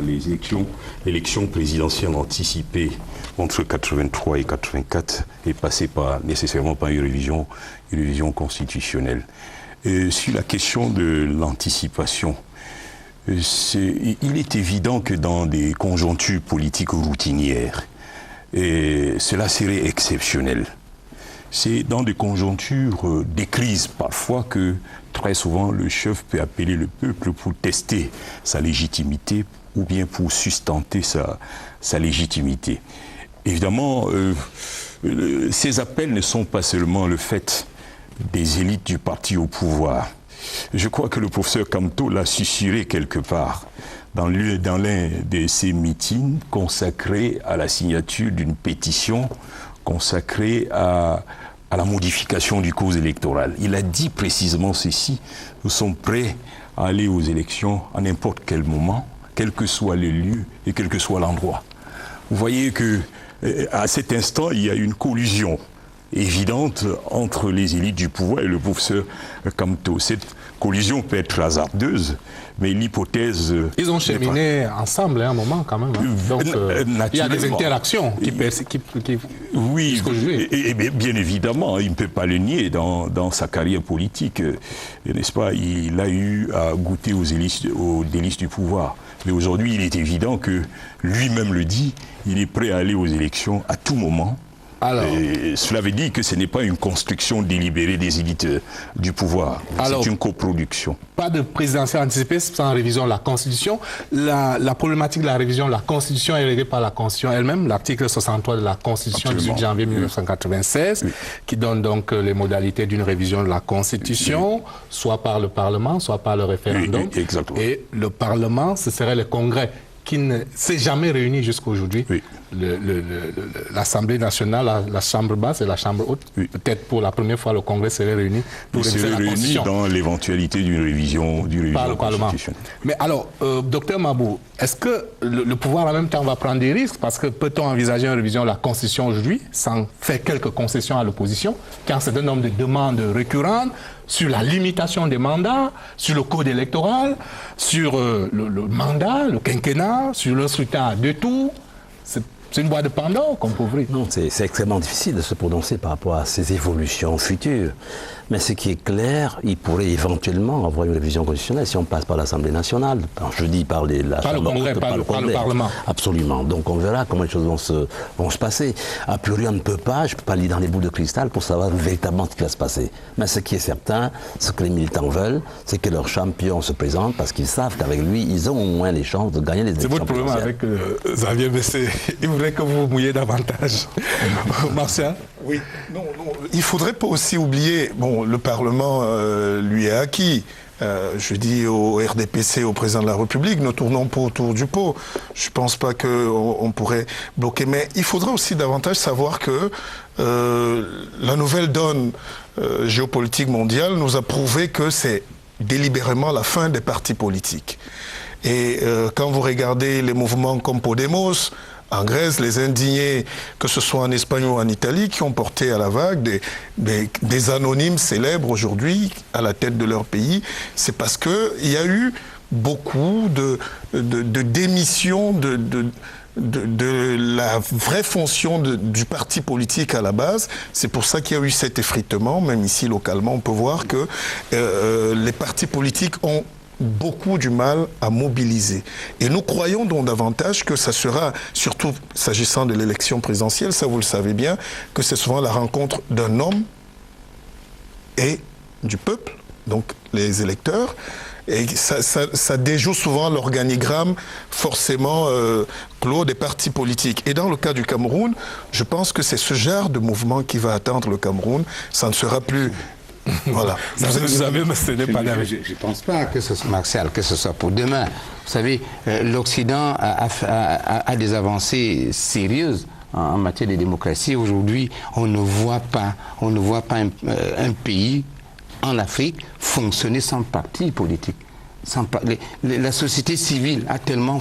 [SPEAKER 7] l'élection présidentielle anticipée entre 83 et 84 est passée nécessairement par une révision constitutionnelle. Sur la question de l'anticipation, il est évident que dans des conjonctures politiques routinières, cela serait exceptionnel. C'est dans des conjonctures, des crises parfois, que très souvent le chef peut appeler le peuple pour tester sa légitimité ou bien pour sustenter sa légitimité. Évidemment, ces appels ne sont pas seulement le fait des élites du parti au pouvoir. Je crois que le professeur Kamto l'a susurré quelque part dans l'un de ses meetings consacrés à la signature d'une pétition consacrée à la modification du code électoral. Il a dit précisément ceci: nous sommes prêts à aller aux élections à n'importe quel moment, quel que soit le lieu et quel que soit l'endroit. Vous voyez que à cet instant, il y a une collusion évidente entre les élites du pouvoir et le professeur Kamto. Cette collusion peut être hasardeuse, mais l'hypothèse...
[SPEAKER 1] Ils ont cheminé ensemble à un moment quand même. Donc il y a des interactions qui
[SPEAKER 7] oui, et bien évidemment, il ne peut pas le nier dans sa carrière politique, n'est-ce pas? Il a eu à goûter aux délices du pouvoir. Mais aujourd'hui, il est évident que lui-même le dit, il est prêt à aller aux élections à tout moment. Alors, cela veut dire que ce n'est pas une construction délibérée des élites du pouvoir. C'est une coproduction.
[SPEAKER 1] Pas de présidentielle anticipée sans révision de la Constitution. La problématique de la révision de la Constitution est réglée par la Constitution elle-même, l'article 63 de la Constitution du 18 janvier 1996, qui donne donc les modalités d'une révision de la Constitution, soit par le Parlement, soit par le référendum.
[SPEAKER 7] Exactement.
[SPEAKER 1] Et le Parlement, ce serait le Congrès qui ne s'est jamais réuni jusqu'à aujourd'hui. L'Assemblée nationale, la Chambre basse et la Chambre haute. Peut-être pour la première fois, le Congrès serait réuni pour réviser la Constitution.
[SPEAKER 7] Dans l'éventualité d'une révision constitutionnelle.
[SPEAKER 1] Mais alors, docteur Mabou, est-ce que le pouvoir en même temps va prendre des risques? Parce que peut-on envisager une révision de la Constitution aujourd'hui sans faire quelques concessions à l'opposition, quand c'est un nombre de demandes récurrentes, sur la limitation des mandats, sur le code électoral, sur le mandat, le quinquennat, sur le scrutin à 2 tours. C'est une boîte de Pandore qu'on peut ouvrir.
[SPEAKER 8] Non, c'est extrêmement difficile de se prononcer par rapport à ces évolutions futures. Mais ce qui est clair, il pourrait éventuellement avoir une révision constitutionnelle si on passe par l'Assemblée nationale. Je dis par le Congrès,
[SPEAKER 1] pas le Parlement.
[SPEAKER 8] Absolument. Donc on verra comment les choses vont se passer. A priori, on ne peut pas, je ne peux pas lire dans les boules de cristal pour savoir véritablement ce qui va se passer. Mais ce qui est certain, ce que les militants veulent, c'est que leur champion se présente parce qu'ils savent qu'avec lui, ils ont au moins les chances de gagner les élections.
[SPEAKER 1] C'est votre problème avec Xavier Bessé. Il voudrait que vous mouillez davantage. Martial?
[SPEAKER 10] Oui, non, il ne faudrait pas aussi oublier, bon, le Parlement lui est acquis. Je dis au RDPC, au président de la République, ne tournons pas autour du pot. Je ne pense pas qu'on pourrait bloquer. Mais il faudrait aussi davantage savoir que la nouvelle donne géopolitique mondiale nous a prouvé que c'est délibérément la fin des partis politiques. Et quand vous regardez les mouvements comme Podemos, en Grèce, les indignés, que ce soit en Espagne ou en Italie, qui ont porté à la vague des anonymes célèbres aujourd'hui à la tête de leur pays, c'est parce qu'il y a eu beaucoup de démissions de la vraie fonction du parti politique à la base. C'est pour ça qu'il y a eu cet effritement. Même ici, localement, on peut voir que les partis politiques ont beaucoup du mal à mobiliser. Et nous croyons donc davantage que ça sera, surtout s'agissant de l'élection présidentielle, ça vous le savez bien, que c'est souvent la rencontre d'un homme et du peuple, donc les électeurs, et ça déjoue souvent l'organigramme forcément clos des partis politiques. Et dans le cas du Cameroun, je pense que c'est ce genre de mouvement qui va atteindre le Cameroun. Ça ne sera plus... Voilà.
[SPEAKER 9] Je ne pense pas que ce soit Martial, que ce soit pour demain. Vous savez, l'Occident a des avancées sérieuses en matière de démocratie. Aujourd'hui, on ne voit pas un pays en Afrique fonctionner sans parti politique. La société civile a tellement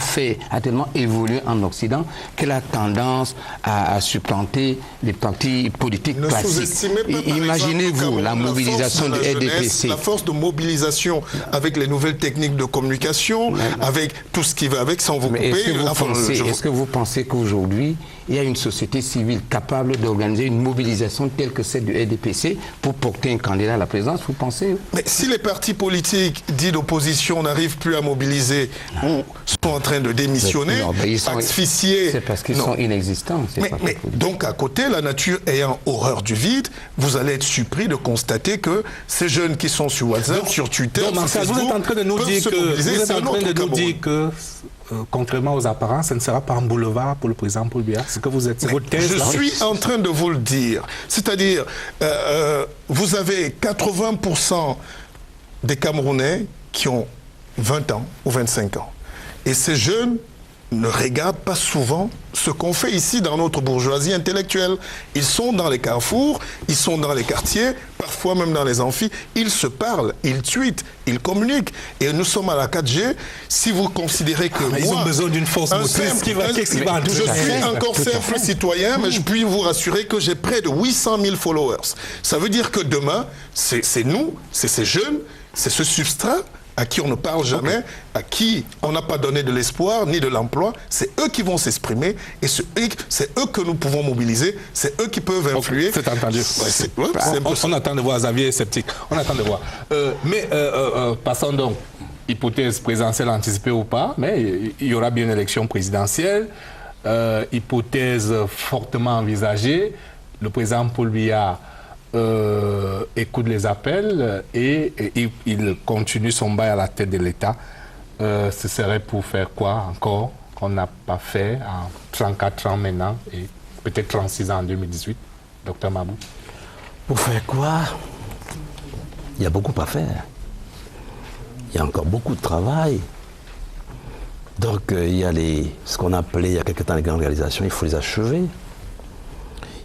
[SPEAKER 9] évolué en Occident qu'elle a tendance à supplanter les partis politiques classiques. Imaginez-vous la mobilisation du RDPC.
[SPEAKER 10] La force de mobilisation avec les nouvelles techniques de communication, avec tout ce qui va avec, sans vous couper.
[SPEAKER 9] Est-ce que vous pensez qu'aujourd'hui, il y a une société civile capable d'organiser une mobilisation telle que celle du RDPC pour porter un candidat à la présidence, vous pensez?
[SPEAKER 10] Mais si les partis politiques dits d'opposition n'arrivent plus à mobiliser ou sont en train de démissionner, asphyxier...
[SPEAKER 9] C'est parce qu'ils sont inexistants.
[SPEAKER 10] Mais donc à côté, la nature ayant horreur du vide, vous allez être surpris de constater que ces jeunes qui sont sur WhatsApp, sur Twitter, sur Facebook,
[SPEAKER 1] vous êtes en train de nous dire que contrairement aux apparences, ce ne sera pas un boulevard pour le président Paul Biya. C'est votre thèse.
[SPEAKER 10] Je suis en train de vous le dire. C'est-à-dire, vous avez 80% des Camerounais qui ont 20 ans ou 25 ans. Et ces jeunes ne regardent pas souvent ce qu'on fait ici dans notre bourgeoisie intellectuelle. Ils sont dans les carrefours, ils sont dans les quartiers, parfois même dans les amphis, ils se parlent, ils tweetent, ils communiquent. Et nous sommes à la 4G. Si vous considérez que
[SPEAKER 1] ils ont besoin d'une force motrice qui va...
[SPEAKER 10] Je suis encore simple citoyen, mais je puis vous rassurer que j'ai près de 800 000 followers. Ça veut dire que demain, c'est nous, c'est ces jeunes, c'est ce substrat à qui on ne parle jamais, à qui on n'a pas donné de l'espoir ni de l'emploi, c'est eux qui vont s'exprimer et c'est eux que nous pouvons mobiliser, c'est eux qui peuvent influer.
[SPEAKER 1] C'est entendu. On attend de voir, Xavier sceptique, on attend de voir. Passons donc, hypothèse présidentielle anticipée ou pas, mais il y aura bien une élection présidentielle, hypothèse fortement envisagée, le président Paul Biya écoute les appels et il continue son bail à la tête de l'État. Ce serait pour faire quoi encore qu'on n'a pas fait en 34 ans maintenant et peut-être 36 ans en 2018, Dr Mabou?
[SPEAKER 8] Pour faire quoi? Il y a beaucoup à faire. Il y a encore beaucoup de travail. Donc il y a ce qu'on appelait il y a quelque temps les grandes réalisations, il faut les achever.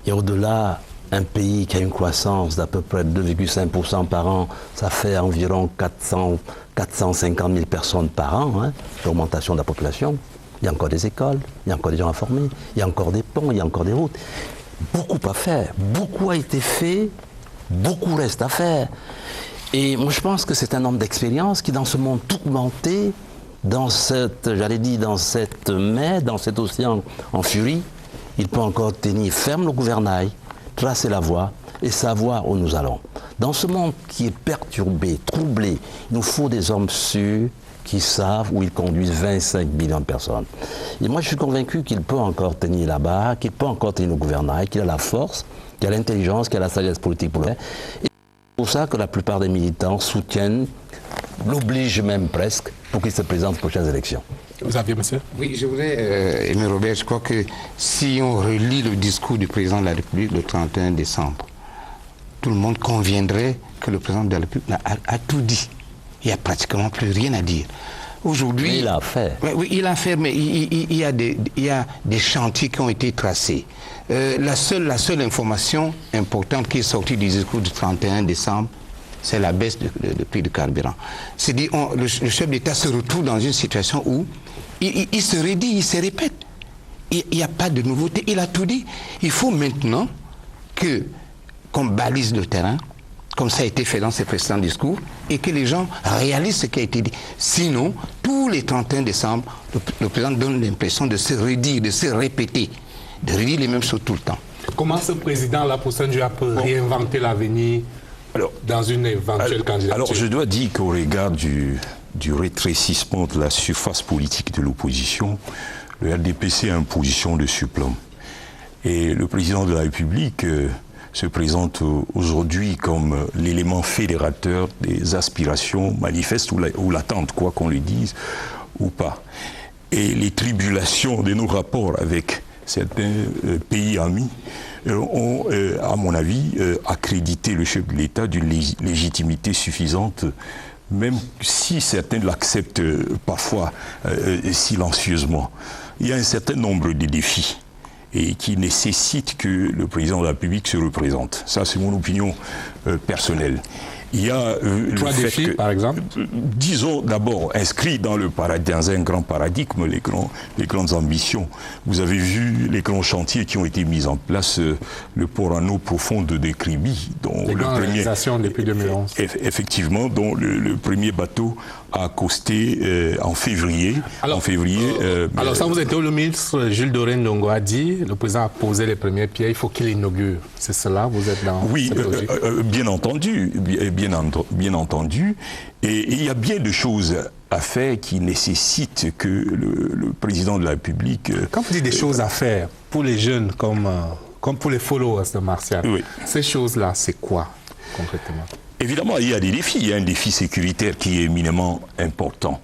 [SPEAKER 8] Et au-delà, un pays qui a une croissance d'à peu près 2,5% par an, ça fait environ 450 000 personnes par an, l'augmentation de la population. Il y a encore des écoles, il y a encore des gens à former, il y a encore des ponts, il y a encore des routes. Beaucoup à faire, beaucoup a été fait, beaucoup reste à faire. Et moi, je pense que c'est un homme d'expérience qui, dans ce monde tourmenté, dans cette mer, dans cet océan en furie, il peut encore tenir ferme le gouvernail, tracer la voie et savoir où nous allons. Dans ce monde qui est perturbé, troublé, il nous faut des hommes sûrs qui savent où ils conduisent 25 millions de personnes. Et moi, je suis convaincu qu'il peut encore tenir la barre, qu'il peut encore tenir le gouvernail, qu'il a la force, qu'il a l'intelligence, qu'il a la sagesse politique pour le faire. Et c'est pour ça que la plupart des militants soutiennent, l'obligent même presque, pour qu'il se présente aux prochaines élections.
[SPEAKER 1] Vous aviez, monsieur?
[SPEAKER 9] Oui, je voudrais, Aimé Robert, je crois que si on relit le discours du président de la République le 31 décembre, tout le monde conviendrait que le président de la République a tout dit. Il n'y a pratiquement plus rien à dire. Aujourd'hui,
[SPEAKER 8] il a fait.
[SPEAKER 9] Oui, il a fait, mais il y a des chantiers qui ont été tracés. La seule information importante qui est sortie du discours du 31 décembre, c'est la baisse du prix du carburant. C'est-à-dire le chef d'État se retrouve dans une situation où il se redit, il se répète. Il n'y a pas de nouveauté, il a tout dit. Il faut maintenant qu'on balise le terrain, comme ça a été fait dans ces précédents discours, et que les gens réalisent ce qui a été dit. Sinon, tous les 31 décembre, le président donne l'impression de se redire, de se répéter, de redire les mêmes choses tout le temps.
[SPEAKER 1] Comment ce président-là, pour Saint-Dieu, peut réinventer l'avenir dans une éventuelle candidature?
[SPEAKER 7] Alors, je dois dire qu'au regard du rétrécissement de la surface politique de l'opposition, le RDPC a une position de supplément. Et le président de la République se présente aujourd'hui comme l'élément fédérateur des aspirations manifestes ou latentes, quoi qu'on le dise ou pas. Et les tribulations de nos rapports avec certains pays amis ont, à mon avis, accrédité le chef de l'État d'une légitimité suffisante, même si certains l'acceptent parfois silencieusement. Il y a un certain nombre de défis et qui nécessite que le président de la République se représente. Ça, c'est mon opinion personnelle. Il y a
[SPEAKER 1] trois défis, par exemple.
[SPEAKER 7] Disons d'abord, inscrit dans un grand paradigme, les grandes ambitions. Vous avez vu les grands chantiers qui ont été mis en place, le port en eau profonde de Kribi, dont
[SPEAKER 1] les grandes réalisations depuis 2011.
[SPEAKER 7] Effectivement, dont le premier bateau a accosté en février.
[SPEAKER 1] Alors, ça vous était où le ministre Jules Doré Ndongo a dit, le président a posé les premières pierres, il faut qu'il inaugure. C'est cela, vous êtes dans cette logique?
[SPEAKER 7] Bien entendu, bien entendu. Et il y a bien de choses à faire qui nécessitent que le président de la République...
[SPEAKER 1] Quand vous dites des choses à faire, pour les jeunes comme pour les followers de Martial, oui. Ces choses-là, c'est quoi concrètement? Évidemment,
[SPEAKER 7] il y a des défis. Il y a un défi sécuritaire qui est éminemment important.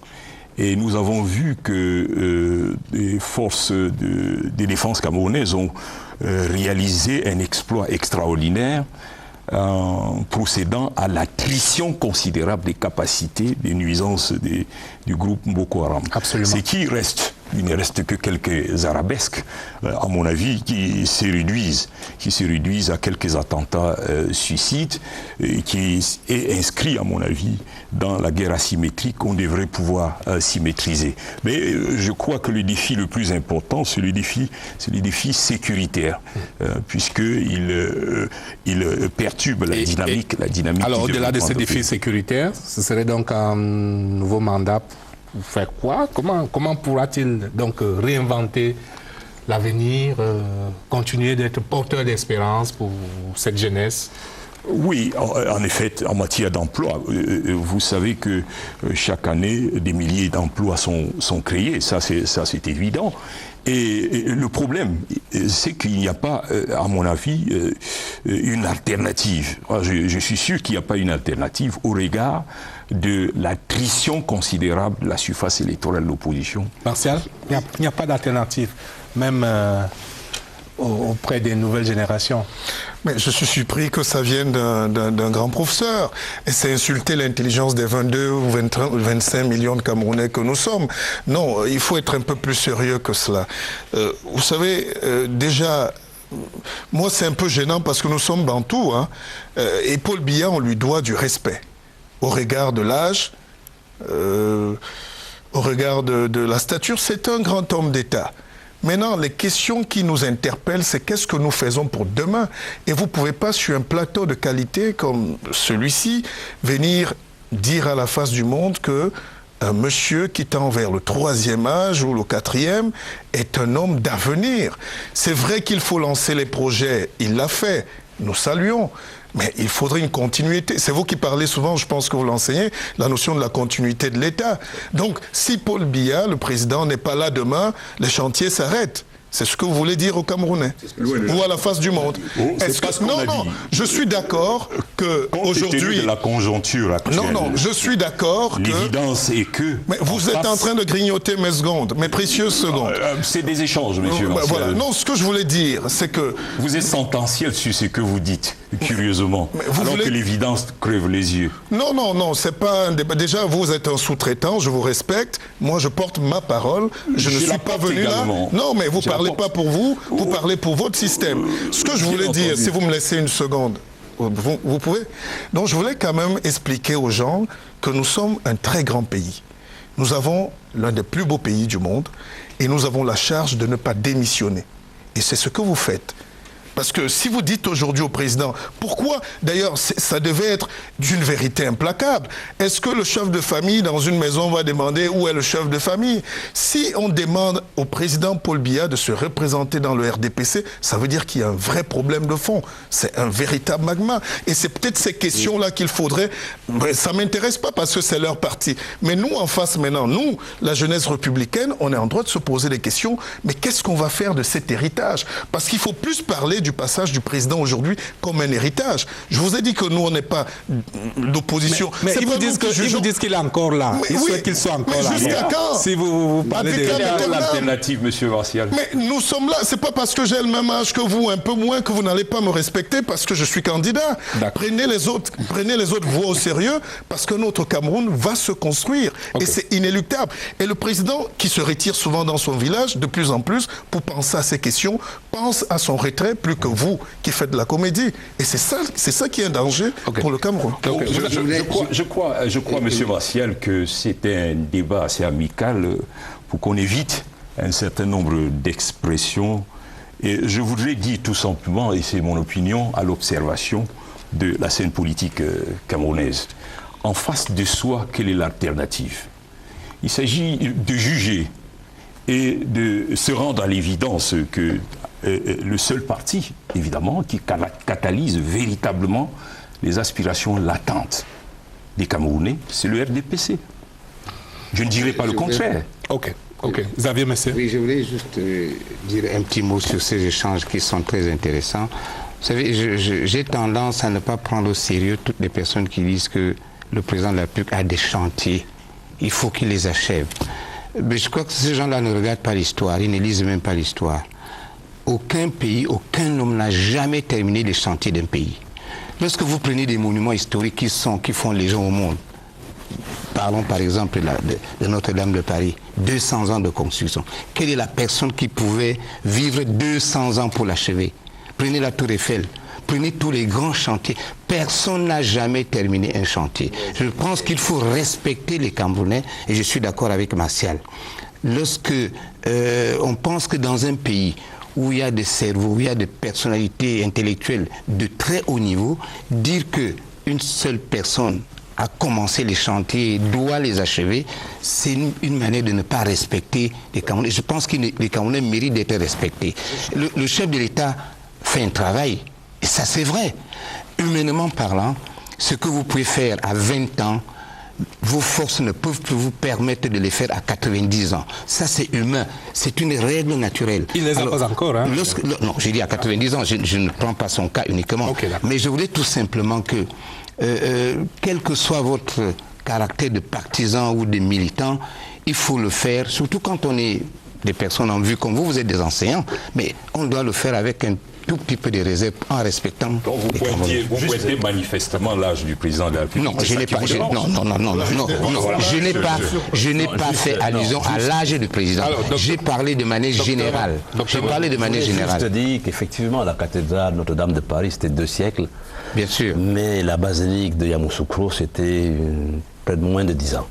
[SPEAKER 7] Et nous avons vu que les forces de défense camerounaises ont réalisé un exploit extraordinaire en procédant à l'attrition considérable des capacités, des nuisances du groupe Boko Haram.
[SPEAKER 1] Absolument.
[SPEAKER 7] C'est qu'il ne reste que quelques arabesques, à mon avis, qui se réduisent à quelques attentats suicides, et qui est inscrit, à mon avis, dans la guerre asymétrique qu'on devrait pouvoir symétriser. Mais je crois que le défi le plus important, c'est le défi sécuritaire, puisqu'il perturbe la dynamique.
[SPEAKER 1] Alors, au-delà de ces défis sécuritaires, ce serait donc un nouveau mandat pour faire quoi? Comment pourra-t-il donc réinventer l'avenir, continuer d'être porteur d'espérance pour cette jeunesse?
[SPEAKER 7] Oui, en effet, en matière d'emploi, vous savez que chaque année, des milliers d'emplois sont créés, ça c'est évident. Et le problème, c'est qu'il n'y a pas, à mon avis, une alternative. Je suis sûr qu'il n'y a pas une alternative au regard de l'attrition considérable de la surface électorale de l'opposition.
[SPEAKER 1] Martial, il n'y a pas d'alternative, même auprès des nouvelles générations.
[SPEAKER 10] Mais je suis surpris que ça vienne d'un grand professeur. Et c'est insulter l'intelligence des 22 ou 25 millions de Camerounais que nous sommes. Non, il faut être un peu plus sérieux que cela. Vous savez, déjà, moi c'est un peu gênant parce que nous sommes bantous. Et Paul Biya, on lui doit du respect. Au regard de l'âge, au regard de la stature, c'est un grand homme d'État. Maintenant, les questions qui nous interpellent, c'est qu'est-ce que nous faisons pour demain? Et vous ne pouvez pas, sur un plateau de qualité comme celui-ci, venir dire à la face du monde que un monsieur qui tend vers le 3e âge ou le 4e est un homme d'avenir. C'est vrai qu'il faut lancer les projets, il l'a fait, nous saluons. Mais il faudrait une continuité. C'est vous qui parlez souvent, je pense que vous l'enseignez, la notion de la continuité de l'État. Donc, si Paul Biya, le président, n'est pas là demain, les chantiers s'arrêtent. C'est ce que vous voulez dire aux Camerounais ou à la face du monde. Non, je suis d'accord que aujourd'hui,
[SPEAKER 7] de la conjoncture actuelle.
[SPEAKER 10] Non, je suis d'accord que
[SPEAKER 7] l'évidence est que.
[SPEAKER 10] Mais vous êtes en train de grignoter mes secondes, mes précieuses secondes.
[SPEAKER 7] C'est des échanges, monsieur.
[SPEAKER 10] Voilà. Non, ce que je voulais dire, c'est que
[SPEAKER 7] vous êtes sentenciel sur ce que vous dites, curieusement, alors que l'évidence crève les yeux.
[SPEAKER 10] Non, c'est pas un débat. Déjà, vous êtes un sous-traitant, je vous respecte. Moi, je porte ma parole. Je ne suis pas venu là. Non, mais vous parlez pas pour vous, vous parlez pour votre système. Ce que je voulais dire, si vous me laissez une seconde, vous pouvez? Donc je voulais quand même expliquer aux gens que nous sommes un très grand pays. Nous avons l'un des plus beaux pays du monde et nous avons la charge de ne pas démissionner. Et c'est ce que vous faites. Parce que si vous dites aujourd'hui au président, pourquoi, d'ailleurs, ça devait être d'une vérité implacable. Est-ce que le chef de famille dans une maison va demander où est le chef de famille? Si on demande au président Paul Biya de se représenter dans le RDPC, ça veut dire qu'il y a un vrai problème de fond. C'est un véritable magma. Et c'est peut-être ces questions-là qu'il faudrait... Ça ne m'intéresse pas parce que c'est leur parti. Mais nous, en face maintenant, nous, la jeunesse républicaine, on est en droit de se poser des questions. Mais qu'est-ce qu'on va faire de cet héritage? Parce qu'il faut plus parler du passage du président aujourd'hui comme un héritage. Je vous ai dit que nous, on n'est pas d'opposition.
[SPEAKER 1] Mais ils vous disent qu'il est encore là. Ils souhaitent qu'il soit encore là.
[SPEAKER 10] Jusqu'à quand?
[SPEAKER 1] Si vous parlez
[SPEAKER 7] de l'alternative, monsieur Martial.
[SPEAKER 10] Mais nous sommes là. C'est pas parce que j'ai le même âge que vous, un peu moins, que vous n'allez pas me respecter parce que je suis candidat. Prenez les autres voix au sérieux parce que notre Cameroun va se construire. Et c'est inéluctable. Et le président, qui se retire souvent dans son village, de plus en plus, pour penser à ces questions, pense à son retrait plus que vous qui faites de la comédie. Et c'est ça qui est un danger pour le Cameroun.
[SPEAKER 7] Je crois, monsieur Martial, que c'était un débat assez amical pour qu'on évite un certain nombre d'expressions. Et je voudrais dire tout simplement, et c'est mon opinion, à l'observation de la scène politique camerounaise. En face de soi, quelle est l'alternative? Il s'agit de juger et de se rendre à l'évidence que le seul parti, évidemment, qui catalyse véritablement les aspirations latentes des Camerounais, c'est le RDPC. Je ne dirais pas le contraire.
[SPEAKER 1] Ok. Xavier Messé.
[SPEAKER 9] Oui, je voulais juste dire un petit mot sur ces échanges qui sont très intéressants. Vous savez, j'ai tendance à ne pas prendre au sérieux toutes les personnes qui disent que le président de la République a des chantiers. Il faut qu'il les achève. Mais je crois que ces gens-là ne regardent pas l'histoire, ils ne lisent même pas l'histoire. Aucun pays, aucun homme n'a jamais terminé les chantiers d'un pays. Lorsque vous prenez des monuments historiques qui font les gens au monde, parlons par exemple de Notre-Dame de Paris, 200 ans de construction. Quelle est la personne qui pouvait vivre 200 ans pour l'achever? Prenez la Tour Eiffel, prenez tous les grands chantiers. Personne n'a jamais terminé un chantier. Je pense qu'il faut respecter les Camerounais et je suis d'accord avec Martial. Lorsque on pense que dans un pays où il y a des cerveaux, où il y a des personnalités intellectuelles de très haut niveau, dire qu'une seule personne a commencé les chantiers et doit les achever, c'est une manière de ne pas respecter les Camerounais. Je pense que les Camerounais méritent d'être respectés. Le chef de l'État fait un travail, et ça c'est vrai. Humainement parlant, ce que vous pouvez faire à 20 ans, vos forces ne peuvent plus vous permettre de les faire à 90 ans. Ça, c'est humain. C'est une règle naturelle.
[SPEAKER 1] Il ne les a pas encore, hein?
[SPEAKER 9] Non, j'ai dit à 90 ans, je ne prends pas son cas uniquement. Mais je voulais tout simplement que, quel que soit votre caractère de partisan ou de militant, il faut le faire, surtout quand on est des personnes en vue comme vous êtes des enseignants, mais on doit le faire avec un tout petit peu de réserve en respectant.
[SPEAKER 7] Donc vous pointez manifestement l'âge du président de la République.
[SPEAKER 9] Non, je n'ai pas. Je n'ai pas fait allusion à l'âge du président. J'ai parlé de manière générale. J'ai parlé de manière générale.
[SPEAKER 8] Je te dis qu'effectivement la cathédrale Notre-Dame de Paris c'était 2 siècles.
[SPEAKER 9] Bien sûr.
[SPEAKER 8] Mais la basilique de Yamoussoukro c'était près de moins de 10 ans.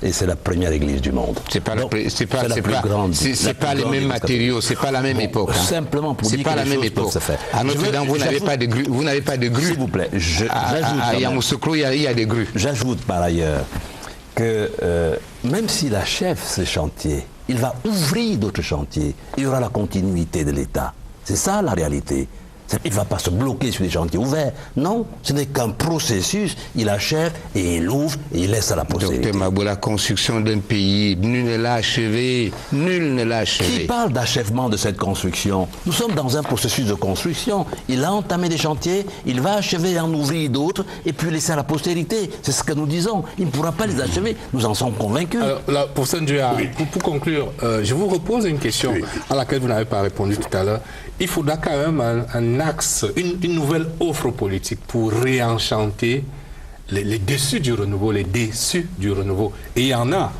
[SPEAKER 8] Et c'est la première église du monde.
[SPEAKER 9] C'est pas la plus grande. C'est pas les mêmes matériaux, c'est pas la même époque.
[SPEAKER 8] Simplement pour dire que les choses peuvent se faire.
[SPEAKER 9] À Notre-Dame, vous n'avez pas de grue.
[SPEAKER 8] S'il vous plaît,
[SPEAKER 9] à Yamoussoukro, il y a des grues.
[SPEAKER 8] J'ajoute par ailleurs que même s'il achève ce chantier, il va ouvrir d'autres chantiers. Il y aura la continuité de l'État. C'est ça la réalité. Il ne va pas se bloquer sur des chantiers ouverts. Non, ce n'est qu'un processus. Il achève et il ouvre et il laisse à la postérité.
[SPEAKER 9] Docteur Mabou, la construction d'un pays, nul ne l'a achevé. Nul ne l'a achevé.
[SPEAKER 8] Qui parle d'achèvement de cette construction? Nous sommes dans un processus de construction. Il a entamé des chantiers, il va achever et en ouvrir d'autres et puis laisser à la postérité. C'est ce que nous disons. Il ne pourra pas les achever. Nous en sommes convaincus.
[SPEAKER 1] Alors, là, pour conclure, je vous repose une question à laquelle vous n'avez pas répondu tout à l'heure. Il faudra quand même un axe, une nouvelle offre politique pour réenchanter les dessus du renouveau, les déçus du renouveau. Et il y en a,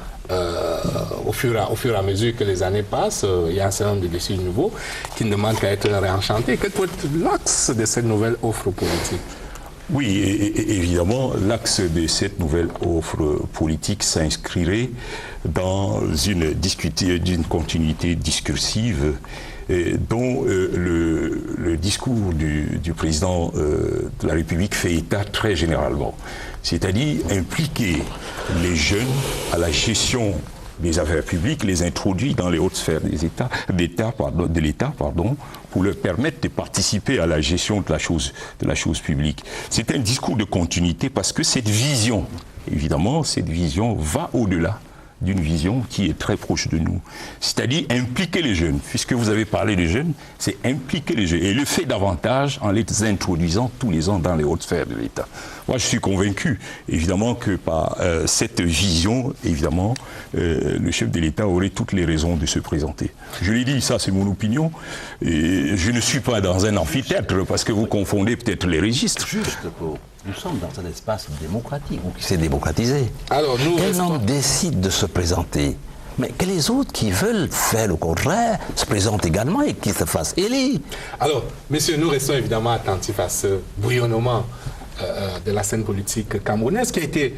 [SPEAKER 1] au fur et à mesure que les années passent, il y a un certain nombre de déçus nouveaux qui ne demandent qu'à être réenchantés. Quel peut être l'axe de cette nouvelle offre politique?
[SPEAKER 7] Oui, évidemment, l'axe de cette nouvelle offre politique s'inscrirait dans d'une continuité discursive dont le discours du président de la République fait état très généralement. C'est-à-dire impliquer les jeunes à la gestion des affaires publiques, les introduire dans les hautes sphères de l'État, pour leur permettre de participer à la gestion de la chose publique. C'est un discours de continuité parce que cette vision, évidemment, cette vision va au-delà d'une vision qui est très proche de nous. C'est-à-dire impliquer les jeunes. Puisque vous avez parlé des jeunes, c'est impliquer les jeunes. Et le fait davantage en les introduisant tous les ans dans les hautes sphères de l'État. Moi, je suis convaincu, évidemment, que par cette vision, évidemment, le chef de l'État aurait toutes les raisons de se présenter. Je l'ai dit, ça c'est mon opinion. Et je ne suis pas dans un amphithéâtre parce que vous confondez peut-être les registres.
[SPEAKER 8] Juste pour... Nous sommes dans un espace démocratique, ou qui s'est démocratisé.
[SPEAKER 1] Alors,
[SPEAKER 8] un homme décide de se présenter, mais que les autres qui veulent faire le contraire se présentent également et qu'ils se fassent élire.
[SPEAKER 1] Alors, messieurs, nous restons évidemment attentifs à ce bouillonnement de la scène politique camerounaise qui a été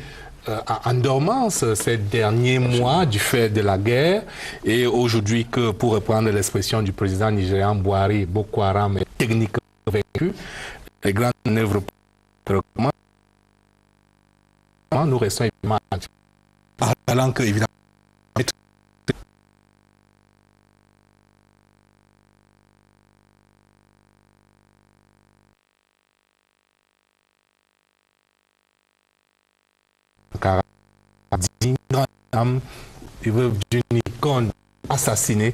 [SPEAKER 1] en dormance ces derniers mois du fait de la guerre et aujourd'hui que, pour reprendre l'expression du président nigérian Buhari, Boko Haram est techniquement vaincu, les grandes œuvres nous restons évidemment allant que évidemment car d'une grande âme d'une icône assassinée,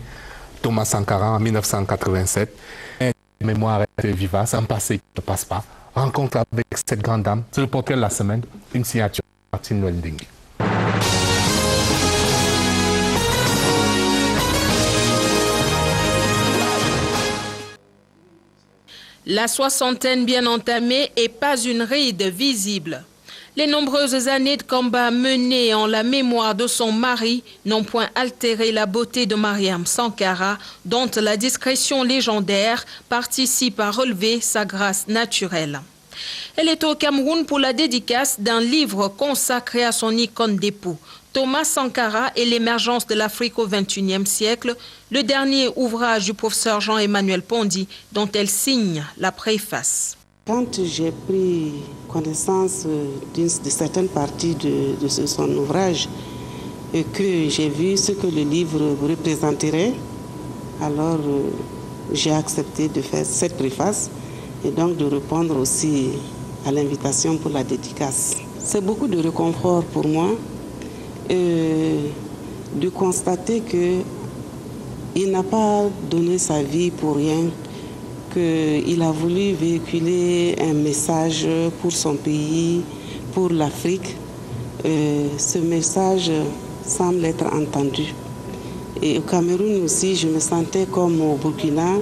[SPEAKER 1] Thomas Sankara en 1987, une mémoire est vivace, un passé qui ne passe pas. Rencontre avec cette grande dame, c'est le portrait de la semaine, une signature de Martine Welding.
[SPEAKER 11] La soixantaine bien entamée et pas une ride visible. Les nombreuses années de combat menées en la mémoire de son mari n'ont point altéré la beauté de Mariam Sankara, dont la discrétion légendaire participe à relever sa grâce naturelle. Elle est au Cameroun pour la dédicace d'un livre consacré à son icône d'époux, Thomas Sankara et l'émergence de l'Afrique au XXIe siècle, le dernier ouvrage du professeur Jean-Emmanuel Pondy, dont elle signe la préface.
[SPEAKER 12] Quand j'ai pris connaissance de certaines parties de son ouvrage et que j'ai vu ce que le livre représenterait, alors j'ai accepté de faire cette préface et donc de répondre aussi à l'invitation pour la dédicace. C'est beaucoup de réconfort pour moi de constater qu'il n'a pas donné sa vie pour rien, qu'il a voulu véhiculer un message pour son pays, pour l'Afrique. Ce message semble être entendu. Et au Cameroun aussi, je me sentais comme au Burkina.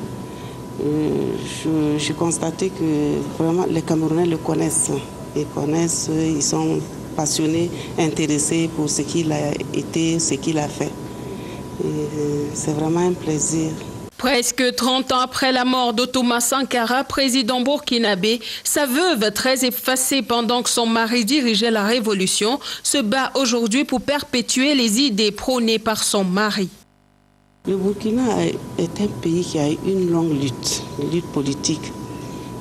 [SPEAKER 12] Je constatais que vraiment les Camerounais le connaissent. Ils sont passionnés, intéressés pour ce qu'il a été, ce qu'il a fait. C'est vraiment un plaisir.
[SPEAKER 13] Presque 30 ans après la mort de Thomas Sankara, président burkinabé, sa veuve, très effacée pendant que son mari dirigeait la révolution, se bat aujourd'hui pour perpétuer les idées prônées par son mari.
[SPEAKER 12] Le Burkina est un pays qui a eu une longue lutte politique.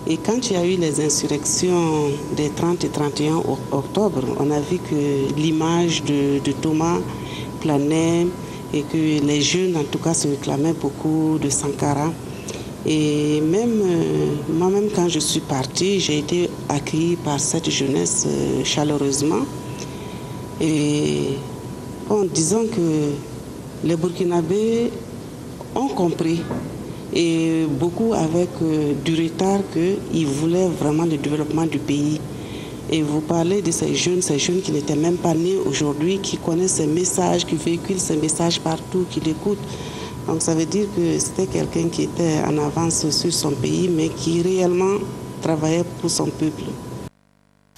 [SPEAKER 12] Et quand il y a eu les insurrections des 30 et 31 octobre, on a vu que l'image de Thomas planait et que les jeunes, en tout cas, se réclamaient beaucoup de Sankara. Et même moi-même, quand je suis partie, j'ai été accueillie par cette jeunesse chaleureusement. Et en disant que les Burkinabés ont compris, et beaucoup avec du retard, qu'ils voulaient vraiment le développement du pays. Et vous parlez de ces jeunes qui n'étaient même pas nés aujourd'hui, qui connaissent ces messages, qui véhiculent ces messages partout, qui l'écoutent. Donc ça veut dire que c'était quelqu'un qui était en avance sur son pays, mais qui réellement travaillait pour son peuple.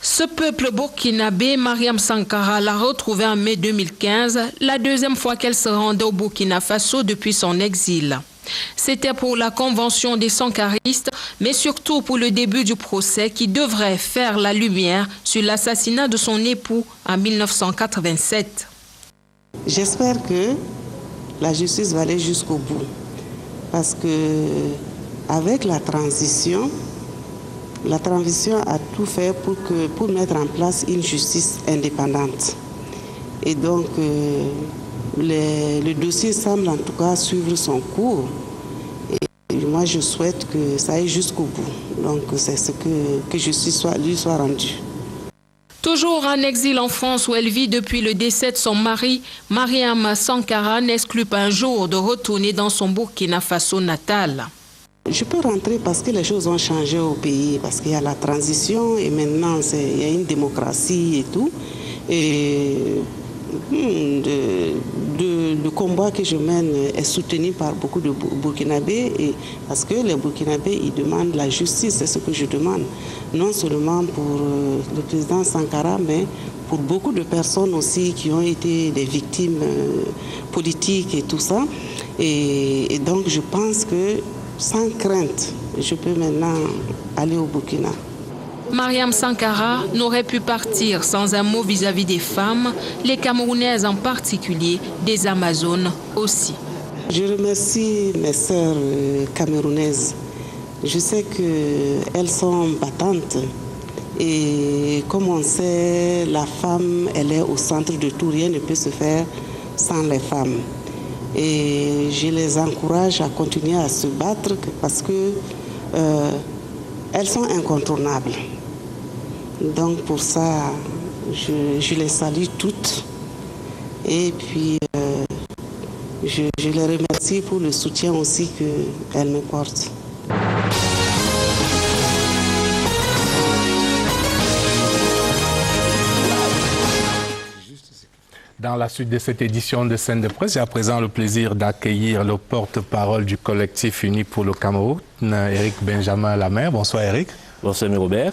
[SPEAKER 13] Ce peuple burkinabé, Mariam Sankara l'a retrouvé en mai 2015, la deuxième fois qu'elle se rendait au Burkina Faso depuis son exil. C'était pour la convention des sankaristes, mais surtout pour le début du procès qui devrait faire la lumière sur l'assassinat de son époux en 1987.
[SPEAKER 12] J'espère que la justice va aller jusqu'au bout, parce que avec la transition a tout fait pour mettre en place une justice indépendante. Et donc, le dossier semble en tout cas suivre son cours. Et moi, je souhaite que ça aille jusqu'au bout. Donc, c'est ce que justice lui soit rendue.
[SPEAKER 13] Toujours en exil en France où elle vit depuis le décès de son mari, Mariam Sankara n'exclut pas un jour de retourner dans son Burkina Faso natal.
[SPEAKER 12] Je peux rentrer parce que les choses ont changé au pays, parce qu'il y a la transition et maintenant il y a une démocratie et tout. Et le combat que je mène est soutenu par beaucoup de Burkinabés, et parce que les Burkinabés ils demandent la justice, c'est ce que je demande, non seulement pour le président Sankara, mais pour beaucoup de personnes aussi qui ont été des victimes politiques et tout ça. Et donc je pense que sans crainte, je peux maintenant aller au Burkina.
[SPEAKER 13] Mariam Sankara n'aurait pu partir sans un mot vis-à-vis des femmes, les Camerounaises en particulier, des Amazones aussi.
[SPEAKER 12] Je remercie mes sœurs camerounaises. Je sais qu'elles sont battantes. Et comme on sait, la femme, elle est au centre de tout. Rien ne peut se faire sans les femmes. Et je les encourage à continuer à se battre parce que elles sont incontournables. Donc pour ça, je les salue toutes. Et puis, je les remercie pour le soutien aussi qu'elles me portent.
[SPEAKER 1] Dans la suite de cette édition de Scène de Presse, j'ai à présent le plaisir d'accueillir le porte-parole du collectif Uni pour le Cameroun, Éric Benjamin Lamère. Bonsoir Éric.
[SPEAKER 14] Bonsoir Robert.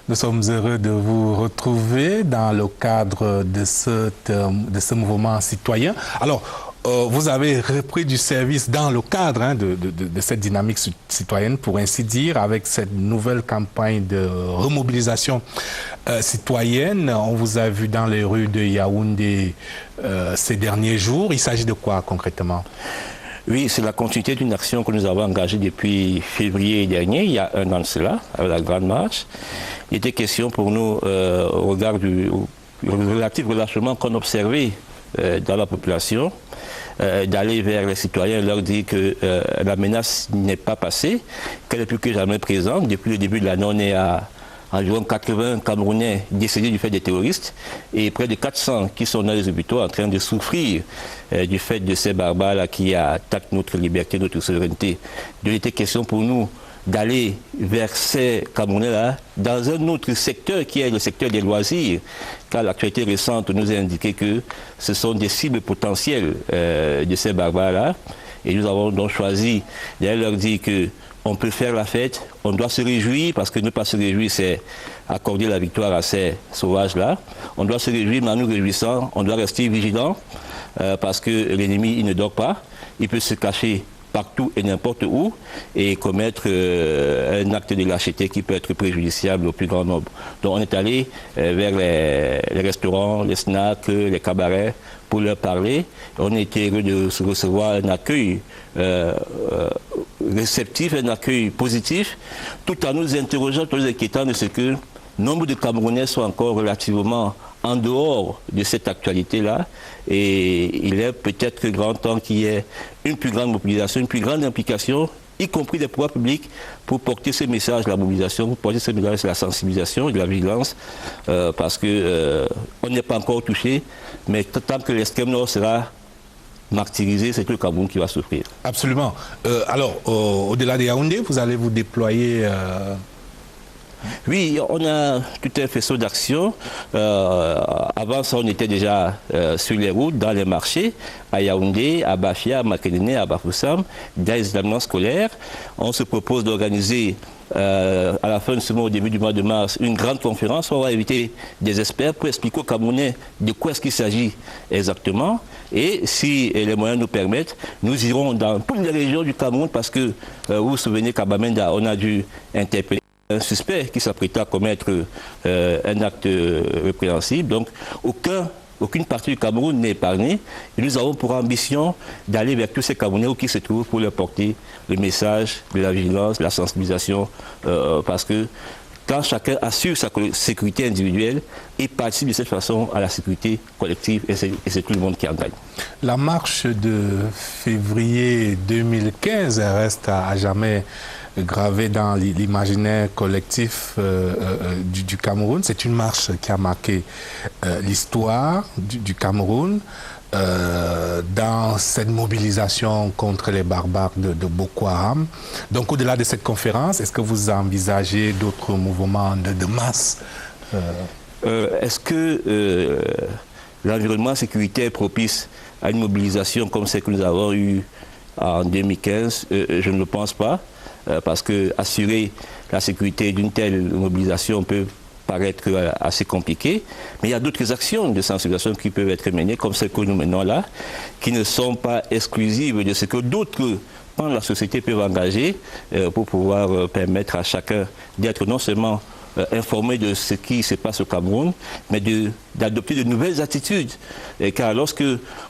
[SPEAKER 1] Nous sommes heureux de vous retrouver dans le cadre de ce mouvement citoyen. Alors, vous avez repris du service dans le cadre de cette dynamique citoyenne, pour ainsi dire, avec cette nouvelle campagne de remobilisation citoyenne. On vous a vu dans les rues de Yaoundé ces derniers jours. Il s'agit de quoi concrètement ?
[SPEAKER 14] Oui, c'est la continuité d'une action que nous avons engagée depuis février dernier, il y a un an de cela, avec la Grande Marche. Il était question pour nous, au regard du relatif relâchement qu'on observait dans la population, d'aller vers les citoyens et leur dire que la menace n'est pas passée, qu'elle est plus que jamais présente. Depuis le début de l'année, on est à environ 80 Camerounais décédés du fait des terroristes et près de 400 qui sont dans les hôpitaux en train de souffrir du fait de ces barbares-là qui attaquent notre liberté, notre souveraineté. Il était question pour nous d'aller vers ces Camerounais-là dans un autre secteur qui est le secteur des loisirs, car l'actualité récente nous a indiqué que ce sont des cibles potentielles de ces barbares-là. Et nous avons donc choisi d'aller leur dire qu'on peut faire la fête, on doit se réjouir, parce que ne pas se réjouir, c'est accorder la victoire à ces sauvages-là. On doit se réjouir, mais en nous réjouissant, on doit rester vigilant, parce que l'ennemi, il ne dort pas, il peut se cacher partout et n'importe où et commettre un acte de lâcheté qui peut être préjudiciable au plus grand nombre. Donc on est allé vers les restaurants, les snacks, les cabarets pour leur parler. On a été heureux de recevoir un accueil réceptif, un accueil positif, tout en nous interrogeant, tout en nous inquiétant de ce que nombre de Camerounais sont encore relativement en dehors de cette actualité-là. Et il est peut-être grand temps qu'il y ait une plus grande mobilisation, une plus grande implication, y compris des pouvoirs publics, pour porter ce message de la mobilisation, pour porter ce message de la sensibilisation et de la vigilance, parce qu'on n'est pas encore touché, mais tant que l'extrême nord sera martyrisé, c'est le Cameroun qui va souffrir.
[SPEAKER 1] Absolument. Alors, au-delà de Yaoundé, vous allez vous déployer...
[SPEAKER 14] Oui, on a tout un faisceau d'action. Avant ça, on était déjà sur les routes, dans les marchés, à Yaoundé, à Bafia, à Makéléné, à Bafoussam, dans les établissements scolaires. On se propose d'organiser à la fin de ce mois, au début du mois de mars, une grande conférence. On va inviter des experts pour expliquer aux Camerounais de quoi est-ce qu'il s'agit exactement. Et si les moyens nous permettent, nous irons dans toutes les régions du Cameroun parce que, vous vous souvenez qu'à Bamenda, on a dû interpeller un suspect qui s'apprêtait à commettre un acte répréhensible. Donc, aucune partie du Cameroun n'est épargnée. Et nous avons pour ambition d'aller vers tous ces Camerounais où qui se trouvent pour leur porter le message de la vigilance, de la sensibilisation, parce que quand chacun assure sa sécurité individuelle et participe de cette façon à la sécurité collective, et c'est tout le monde qui en gagne.
[SPEAKER 1] La marche de février 2015 reste à jamais gravée dans l'imaginaire collectif du Cameroun. C'est une marche qui a marqué l'histoire du Cameroun dans cette mobilisation contre les barbares de Boko Haram. Donc au-delà de cette conférence, est-ce que vous envisagez d'autres mouvements de masse
[SPEAKER 14] Est-ce que l'environnement sécuritaire propice à une mobilisation comme celle que nous avons eue en 2015 Je ne le pense pas. Parce que assurer la sécurité d'une telle mobilisation peut paraître assez compliqué, mais il y a d'autres actions de sensibilisation qui peuvent être menées, comme celles que nous menons là, qui ne sont pas exclusives de ce que d'autres pans de la société peuvent engager pour pouvoir permettre à chacun d'être non seulement informé de ce qui se passe au Cameroun, mais d'adopter de nouvelles attitudes. Car lorsque